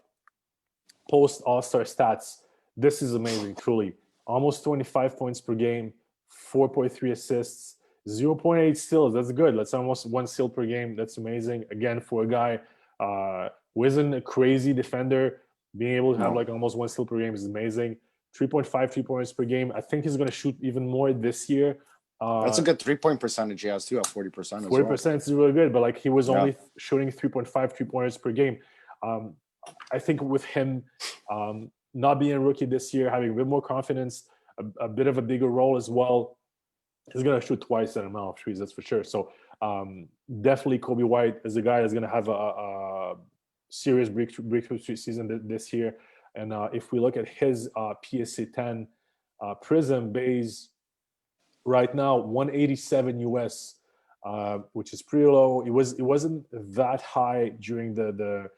[SPEAKER 2] post All-Star stats. This is amazing, truly. Almost 25 points per game, 4.3 assists, 0.8 steals. That's good. That's almost 1 steal per game. That's amazing. Again, for a guy who isn't a crazy defender, being able to have
[SPEAKER 1] No.
[SPEAKER 2] like almost 1 steal per game is amazing. 3.5 3 points per game. I think he's going to shoot even more this year.
[SPEAKER 1] That's a good 3-point percentage he has too, at 40% as well.
[SPEAKER 2] 40% is really good, but like he was
[SPEAKER 1] Yeah.
[SPEAKER 2] only shooting 3.5 3-pointers per game. I think with him not being a rookie this year, having a bit more confidence, a bit of a bigger role as well, he's going to shoot twice that amount of threes, that's for sure. So definitely Kobe White is a guy that's going to have a serious breakthrough season this year. And if we look at his PSA 10 Prism base right now, 187 US. which is pretty low. It wasn't that high during the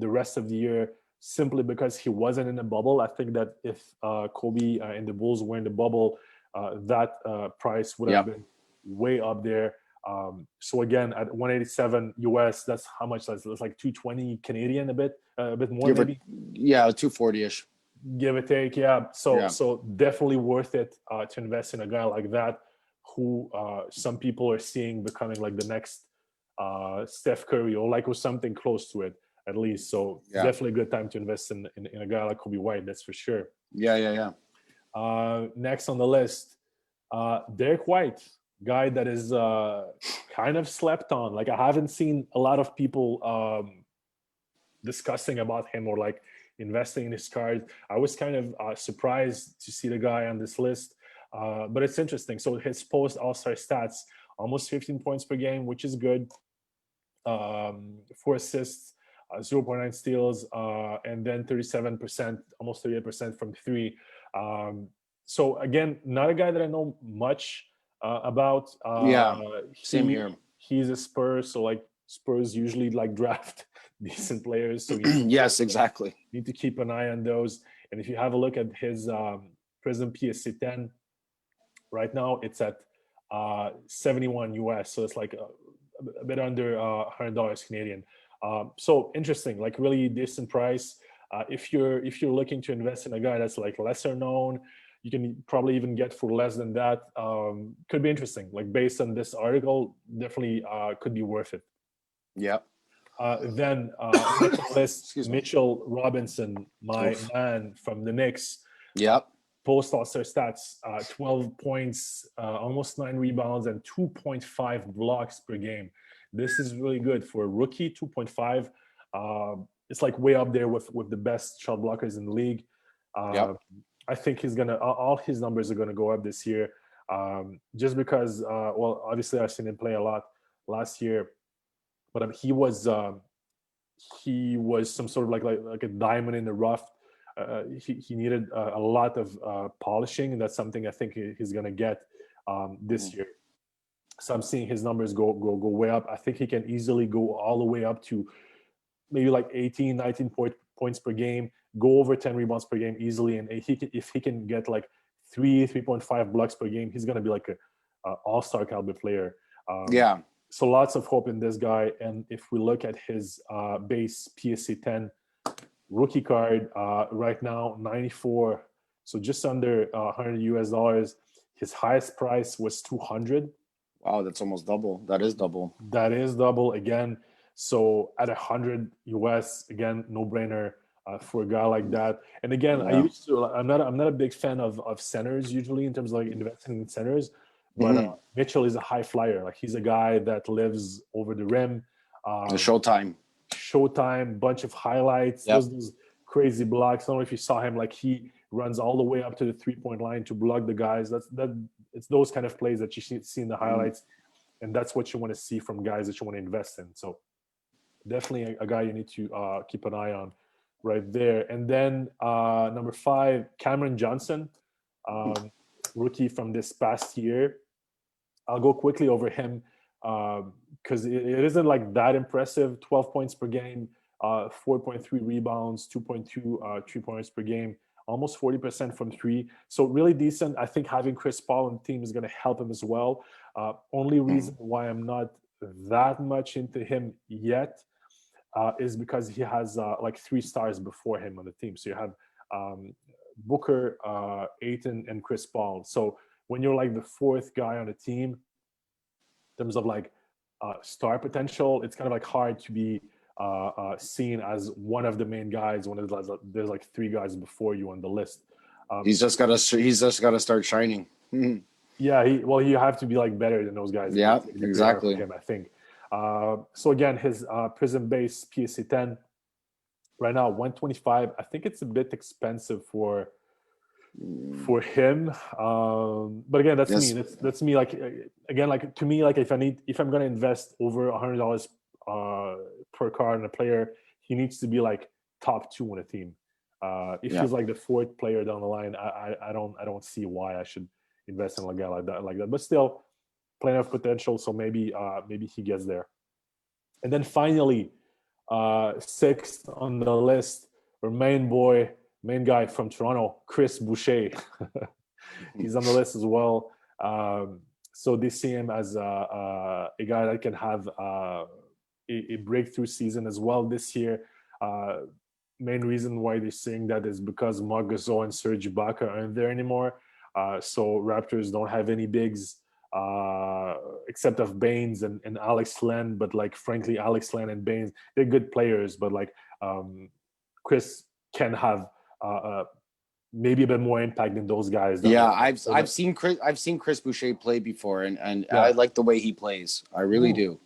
[SPEAKER 2] rest of the year, simply because he wasn't in a bubble. I think that if Kobe and the Bulls were in the bubble, that price would have been way up there. So again, at 187 US, that's how much? That's like 220 Canadian, a bit more, maybe.
[SPEAKER 1] 240ish.
[SPEAKER 2] Give or take, yeah. So definitely worth it to invest in a guy like that, who some people are seeing becoming like the next Steph Curry, or like, or something close to it at least. So definitely a good time to invest in a guy like Kobe White, that's for sure.
[SPEAKER 1] Yeah.
[SPEAKER 2] Next on the list, Derek White, guy that is kind of slept on. Like, I haven't seen a lot of people discussing about him or like investing in his card. I was kind of surprised to see the guy on this list, but it's interesting. So his post All-Star stats, almost 15 points per game, which is good. 4 assists, 0.9 steals, and then 37%, almost 38% from 3. So again, not a guy that I know much about.
[SPEAKER 1] Same here.
[SPEAKER 2] He's a Spurs, so like Spurs usually like draft decent players. So
[SPEAKER 1] yes, exactly.
[SPEAKER 2] Need to keep an eye on those. And if you have a look at his Prism PSC 10, right now it's at 71 US, so it's like a bit under $100 Canadian. So interesting, like really decent price. If you're looking to invest in a guy that's like lesser known, you can probably even get for less than that. Could be interesting. Like, based on this article, definitely could be worth it.
[SPEAKER 1] Yeah.
[SPEAKER 2] Then list, Mitchell Robinson, my man from the Knicks.
[SPEAKER 1] Yep.
[SPEAKER 2] Post All-Star stats, 12 points, almost 9 rebounds, and 2.5 blocks per game. This is really good for a rookie. 2.5. It's like way up there with the best shot blockers in the league. I think all his numbers are gonna go up this year, just because. Well, obviously I've seen him play a lot last year, but he was some sort of like a diamond in the rough. He needed a lot of polishing, and that's something I think he's gonna get this year. So I'm seeing his numbers go way up. I think he can easily go all the way up to maybe like 18, 19 points per game, go over 10 rebounds per game easily. And if he can get like 3.5 blocks per game, he's going to be like a all-star caliber player. So lots of hope in this guy. And if we look at his base PSC 10 rookie card right now, 94, so just under $100 US. His highest price was 200.
[SPEAKER 1] Wow, that's almost double. That is double.
[SPEAKER 2] That is double again. So at 100 US, again, no brainer for a guy like that. And again, I'm not a big fan of centers usually in terms of like investing in centers, but Mitchell is a high flyer. Like, he's a guy that lives over the rim.
[SPEAKER 1] Showtime,
[SPEAKER 2] bunch of highlights, those crazy blocks. I don't know if you saw him, like he runs all the way up to the 3-point line to block the guys. It's those kind of plays that you see in the highlights, and that's what you want to see from guys that you want to invest in. So definitely a guy you need to keep an eye on right there. And then number 5, Cameron Johnson, rookie from this past year. I'll go quickly over him because it isn't like that impressive. 12 points per game, 4.3 rebounds, 2.2 3-pointers per game, almost 40% from 3. So really decent. I think having Chris Paul on the team is going to help him as well. Only reason why I'm not that much into him yet is because he has like 3 stars before him on the team. So you have Booker, Ayton, and Chris Paul. So when you're like the 4th guy on the team, in terms of like star potential, it's kind of like hard to be seen as one of the main guys when there's like 3 guys before you on the list.
[SPEAKER 1] He's just got to start shining.
[SPEAKER 2] Yeah, you have to be like better than those guys.
[SPEAKER 1] Yeah, exactly.
[SPEAKER 2] Him, I think. So again, his Prism base PSC 10 right now 125. I think it's a bit expensive for him. But again, that's me. That's me. Like, again, like to me, like if I'm gonna invest over $100 per card in a player, he needs to be like top 2 on a team. If he's like the 4th player down the line, I don't see why I should invest in a guy like that. But still, plenty of potential. So maybe he gets there. And then finally, sixth on the list, our main guy from Toronto, Chris Boucher. He's on the list as well. So they see him as a guy that can have a breakthrough season as well this year. Main reason why they're saying that is because Marc Gasol and Serge Ibaka aren't there anymore. So Raptors don't have any bigs except of Baines and Alex Len. But like, frankly, Alex Len and Baines, they're good players. But like, Chris can have maybe a bit more impact than those guys.
[SPEAKER 1] Yeah, I've seen Chris Boucher play before, and
[SPEAKER 2] Yeah.
[SPEAKER 1] I like the way he plays. I really do.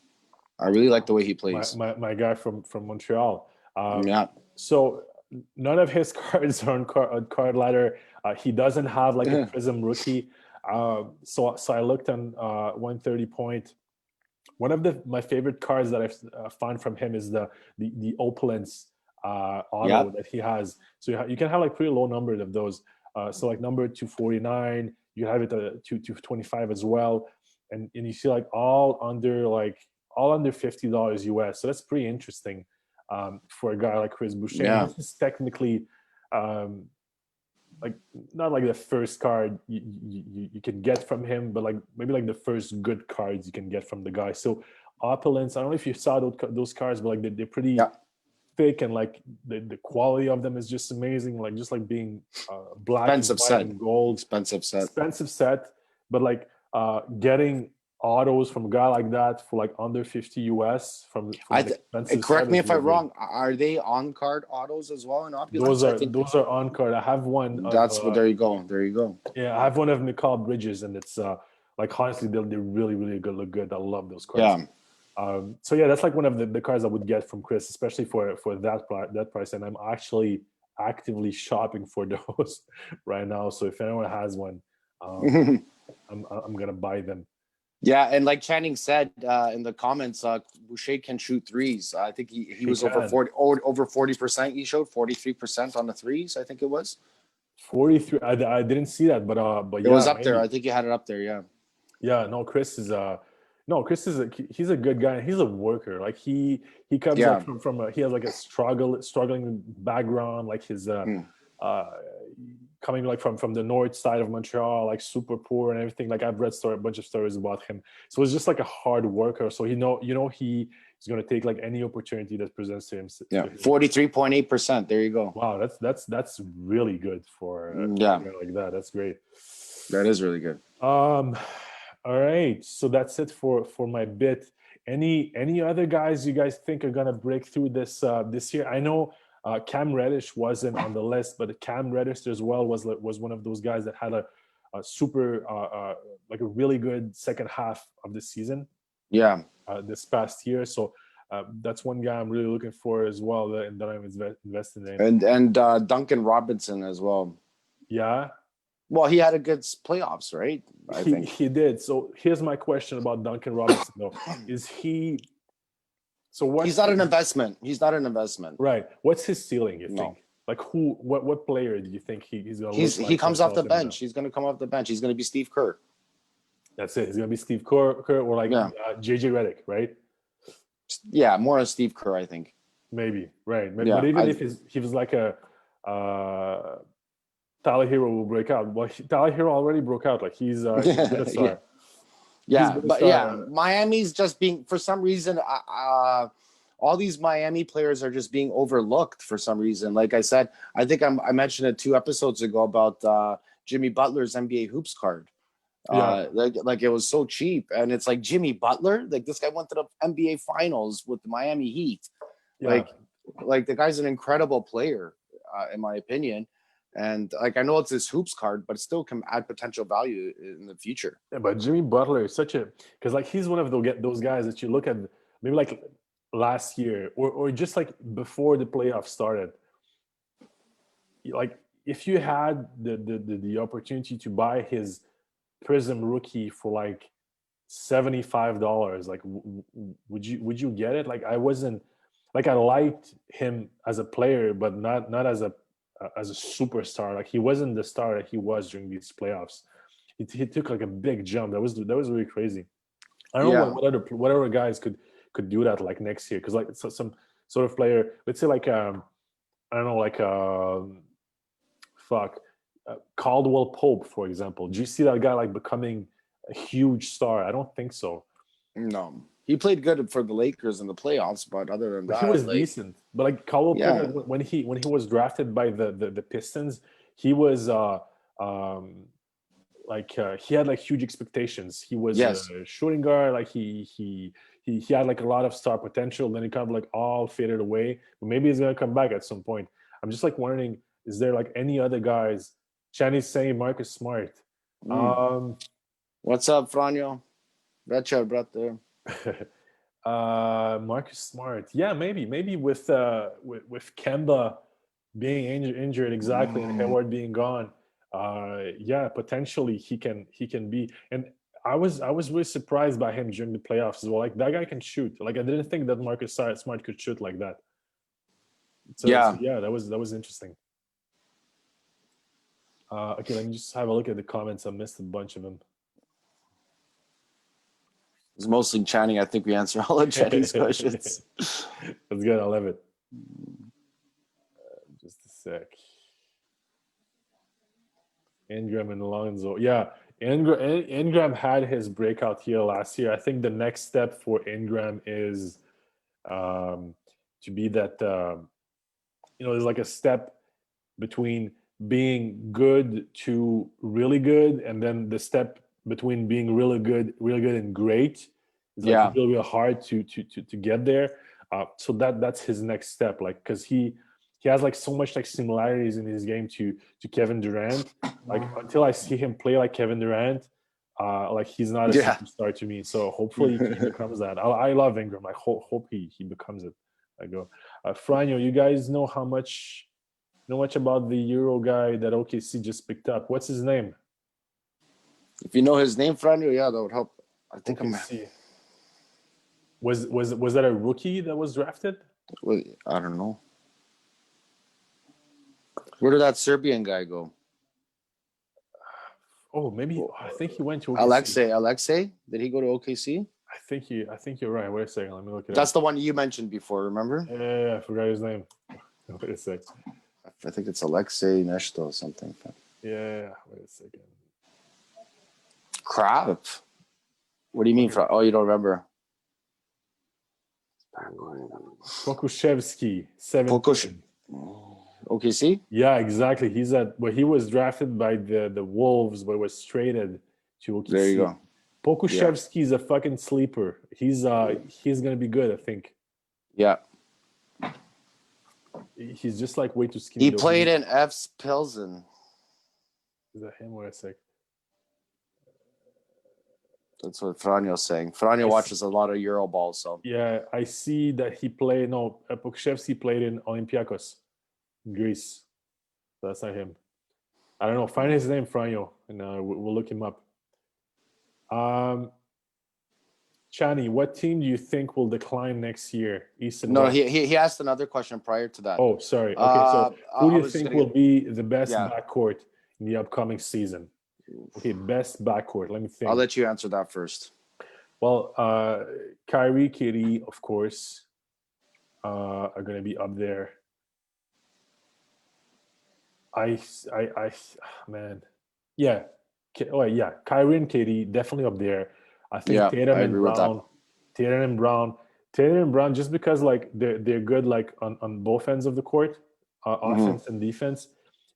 [SPEAKER 1] I really like the way he plays.
[SPEAKER 2] My guy from Montreal.
[SPEAKER 1] Yeah.
[SPEAKER 2] So none of his cards are on card ladder. He doesn't have like a Prism rookie. So I looked on 130 point. One of my favorite cards that I've found from him is the Opulence auto that he has. So you can have like pretty low numbers of those. So like number 249, you have it at 225 as well, and you see like all under $50 US. So that's pretty interesting for a guy like Chris Boucher.
[SPEAKER 1] Yeah.
[SPEAKER 2] This is technically like not like the first card you can get from him, but like maybe like the first good cards you can get from the guy. So Opulence, I don't know if you saw those cards, but like they're pretty thick, and like the quality of them is just amazing. Like just like being black
[SPEAKER 1] Expensive
[SPEAKER 2] and white
[SPEAKER 1] set.
[SPEAKER 2] and gold.
[SPEAKER 1] Expensive set.
[SPEAKER 2] But like getting autos from a guy like that for like under 50 US from
[SPEAKER 1] correct me if I'm wrong. Are they on card autos as well in Opulence?
[SPEAKER 2] Those are on card. I have one.
[SPEAKER 1] There you go.
[SPEAKER 2] Yeah, I have one of Mikal Bridges, and it's like honestly they're really look good. I love those cards.
[SPEAKER 1] Yeah.
[SPEAKER 2] So yeah, that's like one of the cards I would get from Chris, especially for that price. And I'm actually actively shopping for those right now. So if anyone has one, I'm gonna buy them.
[SPEAKER 1] Yeah, and like Channing said in the comments, Boucher can shoot threes. I think he was over 40%. He showed 43% on the threes. I think it was
[SPEAKER 2] 43. I didn't see that, but
[SPEAKER 1] it was up there. I think you had it up there. Yeah.
[SPEAKER 2] Yeah. No, Chris is he's a good guy. He's a worker. Like he comes like from he has like a struggling background. Like his coming like from the north side of Montreal, like super poor and everything. Like I've read a bunch of stories about him. So it's just like a hard worker. So he's going to take like any opportunity that presents to him.
[SPEAKER 1] Yeah, 43.8%. There you go.
[SPEAKER 2] Wow, that's really good for like that. That's great.
[SPEAKER 1] That is really good.
[SPEAKER 2] All right, so that's it for my bit. Any other guys you guys think are gonna break through this year? I know Cam Reddish wasn't on the list, but Cam Reddish as well was one of those guys that had a super like a really good second half of the season.
[SPEAKER 1] Yeah.
[SPEAKER 2] This past year, so that's one guy I'm really looking for as well that I'm invested in.
[SPEAKER 1] And Duncan Robinson as well.
[SPEAKER 2] Yeah.
[SPEAKER 1] Well, he had a good playoffs, right? I think
[SPEAKER 2] he did. So here's my question about Duncan Robinson, though: is he? So
[SPEAKER 1] he's not an investment. He's not an investment,
[SPEAKER 2] right? What's his ceiling? You think? Like who? What player do you think he's going to?
[SPEAKER 1] He comes off the bench. He's going to come off the bench. He's going to be Steve Kerr.
[SPEAKER 2] That's it. He's going to be Steve Kerr or like JJ Redick, right?
[SPEAKER 1] Yeah, more of Steve Kerr, I think.
[SPEAKER 2] Maybe right. But even if he was like a. Tyler Hero will break out. Well, Tyler Hero already broke out. Like he's a star.
[SPEAKER 1] Miami's just being, for some reason, all these Miami players are just being overlooked for some reason. Like I said, I think I mentioned it 2 episodes ago about Jimmy Butler's NBA Hoops card. Like it was so cheap, and it's like Jimmy Butler. Like this guy went to the NBA Finals with the Miami Heat. Yeah. Like the guy's an incredible player, in my opinion. And like I know it's his hoops card, but it still can add potential value in the future.
[SPEAKER 2] Yeah, but Jimmy Butler is because like he's one of those guys that you look at maybe like last year or just like before the playoffs started. Like if you had the opportunity to buy his Prism rookie for like $75, like would you get it? Like I wasn't like I liked him as a player, but not as a superstar. Like he wasn't the star that he was during these playoffs. He took like a big jump. That was really crazy. I don't know
[SPEAKER 1] Yeah.
[SPEAKER 2] what other guys could do that like next year, because like some sort of player, let's say like I don't know, like fuck, Caldwell Pope, for example. Do you see that guy like becoming a huge star? I don't think so.
[SPEAKER 1] No, he played good for the Lakers in the playoffs, but other than
[SPEAKER 2] But he was
[SPEAKER 1] that, like,
[SPEAKER 2] decent. But like Caldwell Pope,
[SPEAKER 1] yeah,
[SPEAKER 2] like, when he was drafted by the Pistons, he was um he had like huge expectations. He was a
[SPEAKER 1] yes,
[SPEAKER 2] shooting guard. Like he had like a lot of star potential. Then he kind of like all faded away. But maybe he's gonna come back at some point. I'm just like wondering, is there like any other guys? Chinese saying Marcus Smart.
[SPEAKER 1] Mm. What's up, Franjo? Betcha, brother.
[SPEAKER 2] Marcus Smart. Yeah, maybe with Kemba being injured exactly, and Hayward being gone. Yeah, potentially he can be. And I was really surprised by him during the playoffs as well. Like that guy can shoot. Like I didn't think that Marcus Smart could shoot like that. So
[SPEAKER 1] Yeah,
[SPEAKER 2] yeah, that was interesting. Okay, let me just have a look at the comments. I missed a bunch of them.
[SPEAKER 1] it's mostly Channing. I think we answer all of Channing's questions.
[SPEAKER 2] That's good. I love it. Just a sec. Ingram and Alonzo. Yeah, Ingram had his breakout year last year. I think the next step for Ingram is to be that, there's like a step between being good to really good, and then the step between being really good and great is like
[SPEAKER 1] Yeah,
[SPEAKER 2] really hard to get there. So that's his next step, like because he has like so much like similarities in his game to Kevin Durant. Like until I see him play like Kevin Durant, like he's not a
[SPEAKER 1] yeah.
[SPEAKER 2] superstar to me. So hopefully he becomes that. I love Ingram. I hope he becomes it. I go, Franjo. You guys know much about the Euro guy that OKC just picked up? What's his name?
[SPEAKER 1] If you know his name, Franjo, yeah, that would help. I think
[SPEAKER 2] OKC. Was that a rookie that was drafted?
[SPEAKER 1] I don't know. Where did that Serbian guy go?
[SPEAKER 2] Oh, maybe I think he went to OKC.
[SPEAKER 1] Alexei? Did he go to OKC?
[SPEAKER 2] I think you're right. Wait a second. Let me look it
[SPEAKER 1] That's
[SPEAKER 2] up.
[SPEAKER 1] the one you mentioned before, remember?
[SPEAKER 2] Yeah, I forgot his name. Wait a sec.
[SPEAKER 1] I think it's Alexei Neshto or something.
[SPEAKER 2] Yeah, wait a second.
[SPEAKER 1] Crap. What do you mean? Oh, you don't remember?
[SPEAKER 2] Pokuševski, 17.
[SPEAKER 1] OKC?
[SPEAKER 2] Yeah, exactly. He was drafted by the Wolves, but was traded to OKC.
[SPEAKER 1] There you go.
[SPEAKER 2] Pokuševski is a fucking sleeper. He's gonna be good, I think.
[SPEAKER 1] Yeah.
[SPEAKER 2] He's just like way too skinny.
[SPEAKER 1] He played in F's Pilsen.
[SPEAKER 2] Is that him? Wait a sec.
[SPEAKER 1] That's what Franjo's saying. Franjo watches a lot of Euro ball, so
[SPEAKER 2] yeah, I see that he played. No, Pokuševski played in Olympiacos, Greece. That's not him. I don't know. Find his name, Franjo, and we'll look him up. Chani, what team do you think will decline next year? East and
[SPEAKER 1] no,
[SPEAKER 2] West?
[SPEAKER 1] he asked another question prior to that.
[SPEAKER 2] Oh, sorry. Okay, so who do you think will be the best
[SPEAKER 1] Yeah.
[SPEAKER 2] backcourt in the upcoming season? Okay, best backcourt. Let me think.
[SPEAKER 1] I'll let you answer that first.
[SPEAKER 2] Well, Kyrie, KD, of course, are going to be up there. Man, yeah. Oh yeah, Kyrie and KD definitely up there. I think
[SPEAKER 1] Yeah,
[SPEAKER 2] Tatum
[SPEAKER 1] I
[SPEAKER 2] and
[SPEAKER 1] agree with that.
[SPEAKER 2] Tatum and Brown, just because like they're good like on both ends of the court, offense and defense.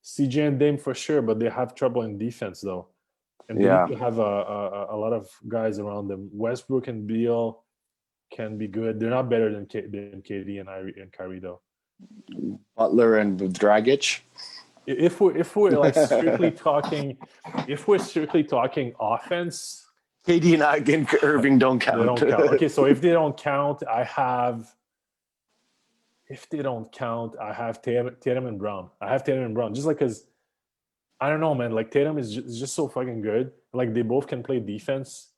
[SPEAKER 2] CJ and Dame for sure, but they have trouble in defense though, and they need to have a lot of guys around them. Westbrook and Beal can be good. They're not better than KD and Kyrie though.
[SPEAKER 1] Butler and Dragic.
[SPEAKER 2] If we're like strictly talking, offense,
[SPEAKER 1] KD and Irving don't count.
[SPEAKER 2] They don't count. Okay, so if they don't count, I have. If they don't count, I have Tatum and Brown. I have Tatum and Brown just like because I don't know, man. Like Tatum is just so fucking good. Like they both can play defense.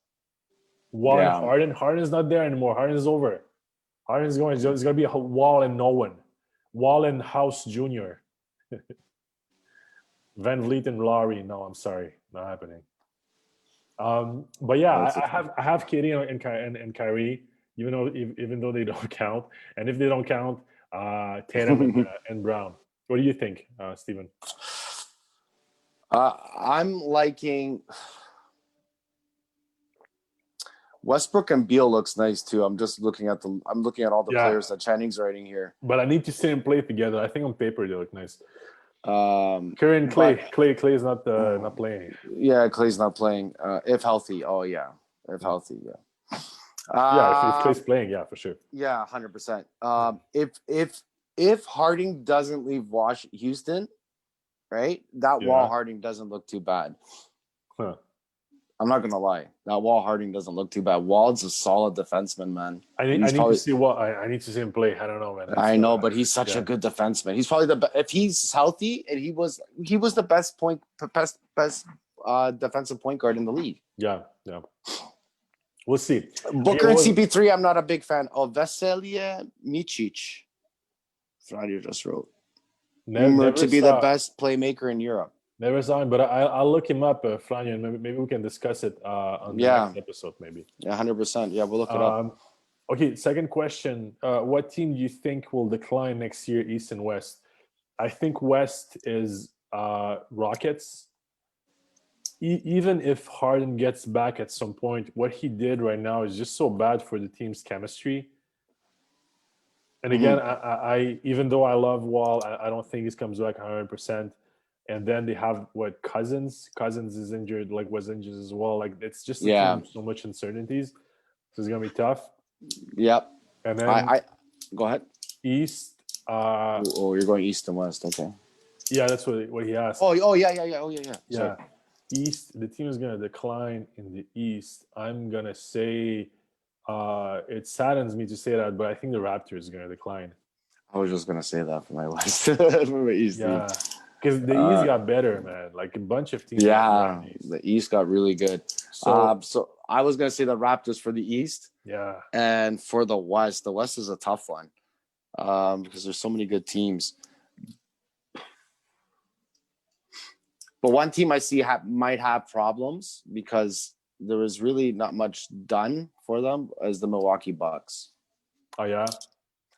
[SPEAKER 2] Harden's not there anymore. Harden's over. Harden's going. It's gonna be a Wall and no one. Wall and House Jr. Van Vliet and Laurie. No, I'm sorry, not happening. But yeah,
[SPEAKER 1] That's a-
[SPEAKER 2] I have Katie and Kyrie, even though they don't count, and if they don't count, Tatum and Brown. What do you think, Steven?
[SPEAKER 1] I'm liking Westbrook and Beal looks nice too. I'm looking at all the
[SPEAKER 2] Yeah.
[SPEAKER 1] players that Channing's writing here.
[SPEAKER 2] But I need to see them play together. I think on paper they look nice. Curry and
[SPEAKER 1] but-
[SPEAKER 2] Clay is not playing.
[SPEAKER 1] Yeah, Clay's not playing. If healthy, oh yeah, if healthy, yeah.
[SPEAKER 2] Yeah, if Clay's playing, yeah, for sure.
[SPEAKER 1] Yeah, 100%. If Harding doesn't leave Houston, right? That Wall Harding doesn't look too bad.
[SPEAKER 2] Huh.
[SPEAKER 1] I'm not gonna lie. That Wall Harding doesn't look too bad. Wald's a solid defenseman, man.
[SPEAKER 2] I need to see I need to see him play. I don't know, man.
[SPEAKER 1] I know, but he's such a good defenseman. He's probably if he's healthy, and he was the best defensive point guard in the league.
[SPEAKER 2] Yeah. We'll see.
[SPEAKER 1] Booker and CP3, I'm not a big fan of. Veselija Micic. Fradia just wrote. Rumored to be the best playmaker in Europe.
[SPEAKER 2] Never saw him, but I'll look him up, Franja, and maybe we can discuss it on the next episode, maybe.
[SPEAKER 1] Yeah, 100%. Yeah, we'll look it up.
[SPEAKER 2] Okay, second question. What team do you think will decline next year, East and West? I think West is Rockets. Even if Harden gets back at some point, what he did right now is just so bad for the team's chemistry. And again, I even though I love Wall, I don't think he comes back 100%. And then they have Cousins. Cousins is injured, was injured as well. Like it's just so much uncertainties. So it's gonna be tough.
[SPEAKER 1] Yep.
[SPEAKER 2] And then
[SPEAKER 1] I go ahead.
[SPEAKER 2] East.
[SPEAKER 1] You're going East and West. Okay.
[SPEAKER 2] Yeah, that's what he asked.
[SPEAKER 1] Oh yeah.
[SPEAKER 2] Yeah. East. The team is gonna decline in the East. I'm gonna say. It saddens me to say that, but I think the Raptors are gonna decline.
[SPEAKER 1] I was just gonna say that for my West, for my East.
[SPEAKER 2] Yeah. Because the East got better, man. Like a bunch of teams.
[SPEAKER 1] Yeah, the East got really good. So I was gonna say the Raptors for the East.
[SPEAKER 2] Yeah.
[SPEAKER 1] And for the West is a tough one, because there's so many good teams. But one team I see might have problems because there was really not much done for them is the Milwaukee Bucks.
[SPEAKER 2] Oh yeah.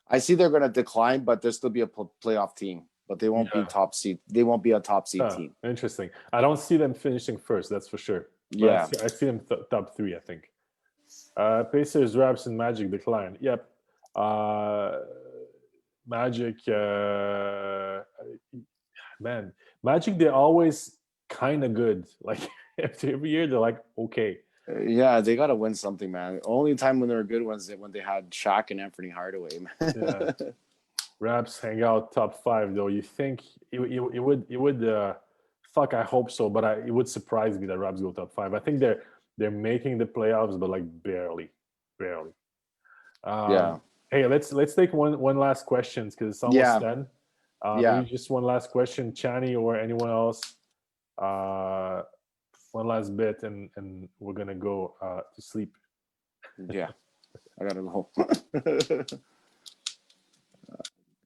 [SPEAKER 1] I see they're gonna decline, but they'll still be a playoff team. But they won't be top seed. They won't be a top seed team.
[SPEAKER 2] Interesting. I don't see them finishing first. That's for sure. But
[SPEAKER 1] yeah,
[SPEAKER 2] I see them top 3. I think. Pacers, Raps, and Magic decline. Yep. Magic. Man, Magic. They're always kind of good. Like every year, they're like okay.
[SPEAKER 1] Yeah, they gotta win something, man. Only time when they were good was when they had Shaq and Anthony Hardaway, man.
[SPEAKER 2] Yeah. Raps hang out top 5 though. You think it would fuck? I hope so, but it would surprise me that Raps go top 5. I think they're making the playoffs, but like barely.
[SPEAKER 1] Yeah.
[SPEAKER 2] Hey, let's take one last question because it's almost 10. Maybe just one last question, Chani or anyone else. One last bit, and we're gonna go to sleep.
[SPEAKER 1] Yeah, I gotta go.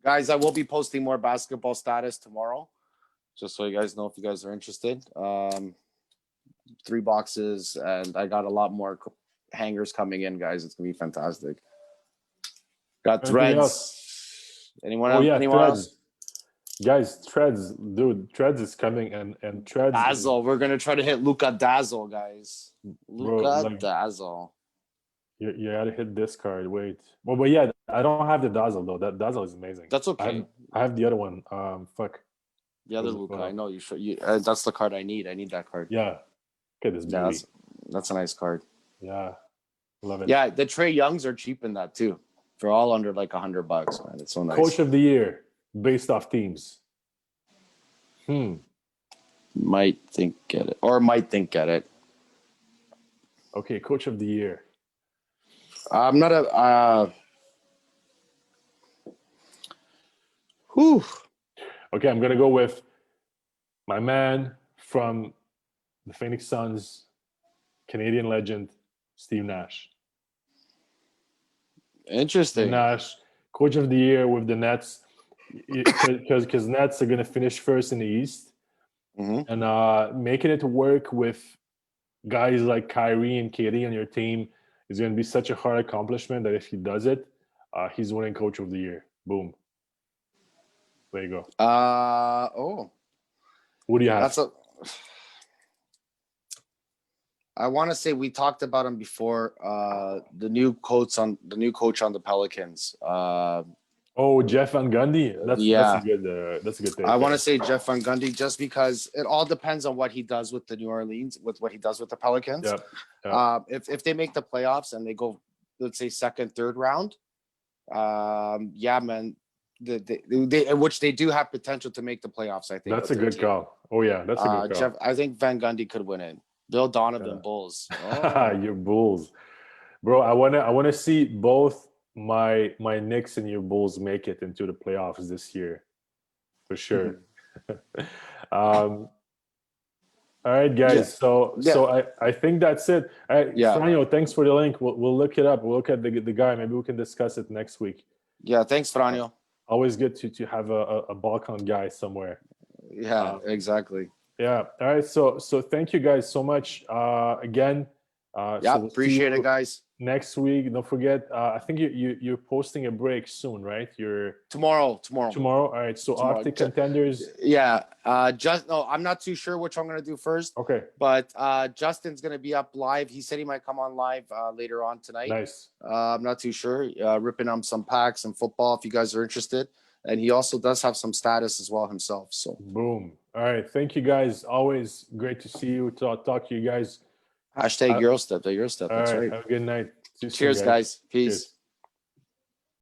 [SPEAKER 1] Guys, I will be posting more basketball status tomorrow, just so you guys know if you guys are interested. 3 boxes, and I got a lot more hangers coming in, guys. It's gonna be fantastic. Got threads. Anyone else? Anyone else?
[SPEAKER 2] Guys, threads, dude. Threads is coming, and threads.
[SPEAKER 1] Dazzle. We're gonna try to hit Luka Dazzle, guys. Luka Dazzle.
[SPEAKER 2] You gotta hit this card. Wait. Well, but yeah, I don't have the Dazzle though. That Dazzle is amazing.
[SPEAKER 1] That's okay.
[SPEAKER 2] I have the other one. Fuck.
[SPEAKER 1] The other Luka. I know you should. That's the card I need. I need that card.
[SPEAKER 2] Yeah. Okay, this beauty.
[SPEAKER 1] That's a nice card.
[SPEAKER 2] Yeah. Love it.
[SPEAKER 1] Yeah, the Trae Youngs are cheap in that too. They're all under like $100, man. It's so nice.
[SPEAKER 2] Coach of the year based off teams.
[SPEAKER 1] Might think get it.
[SPEAKER 2] Okay, coach of the year.
[SPEAKER 1] I'm not a.
[SPEAKER 2] Okay, I'm gonna go with my man from the Phoenix Suns, Canadian legend, Steve Nash.
[SPEAKER 1] Interesting.
[SPEAKER 2] Nash, coach of the year with the Nets, because Nets are gonna finish first in the East, and making it work with guys like Kyrie and KD on your team is going to be such a hard accomplishment that if he does it, he's winning Coach of the Year. Boom. There you go.
[SPEAKER 1] Oh,
[SPEAKER 2] What do you have?
[SPEAKER 1] that's a. I want to say we talked about him before. The new coach on the Pelicans.
[SPEAKER 2] Oh, Jeff Van Gundy. That's
[SPEAKER 1] Yeah.
[SPEAKER 2] That's a good thing.
[SPEAKER 1] I want to say Jeff Van Gundy just because it all depends on what he does with the New Orleans, with what he does with the Pelicans.
[SPEAKER 2] Yep.
[SPEAKER 1] If they make the playoffs and they go, let's say second, third round, yeah, man, they which they do have potential to make the playoffs. I think
[SPEAKER 2] That's a good call. Oh yeah, that's a good call.
[SPEAKER 1] Jeff, I think Van Gundy could win it. Bill Donovan Bulls. Oh.
[SPEAKER 2] Your Bulls, bro. I wanna see both my Knicks and your Bulls make it into the playoffs this year, for sure. All right, guys. So I think that's it. All right, Franjo, thanks for the link. We'll look it up. We'll look at the guy. Maybe we can discuss it next week.
[SPEAKER 1] Yeah, thanks, Franjo.
[SPEAKER 2] Always good to have a Balkan guy somewhere.
[SPEAKER 1] Yeah, exactly.
[SPEAKER 2] Yeah. All right. So thank you guys so much again.
[SPEAKER 1] Yeah,
[SPEAKER 2] so we'll
[SPEAKER 1] appreciate it, guys.
[SPEAKER 2] Next week, don't forget. I think you're posting a break soon, right? You're
[SPEAKER 1] tomorrow.
[SPEAKER 2] All right. So Arctic Contenders.
[SPEAKER 1] Yeah. I'm not too sure which I'm gonna do first.
[SPEAKER 2] Okay.
[SPEAKER 1] But Justin's gonna be up live. He said he might come on live later on tonight.
[SPEAKER 2] Nice.
[SPEAKER 1] I'm not too sure. Ripping on some packs and football if you guys are interested. And he also does have some status as well himself. So
[SPEAKER 2] boom. All right. Thank you guys. Always great to see you. Talk to you guys.
[SPEAKER 1] Hashtag Eurostep. The Eurostep. That's right.
[SPEAKER 2] Have a good night.
[SPEAKER 1] Cheers, guys. Peace. Cheers.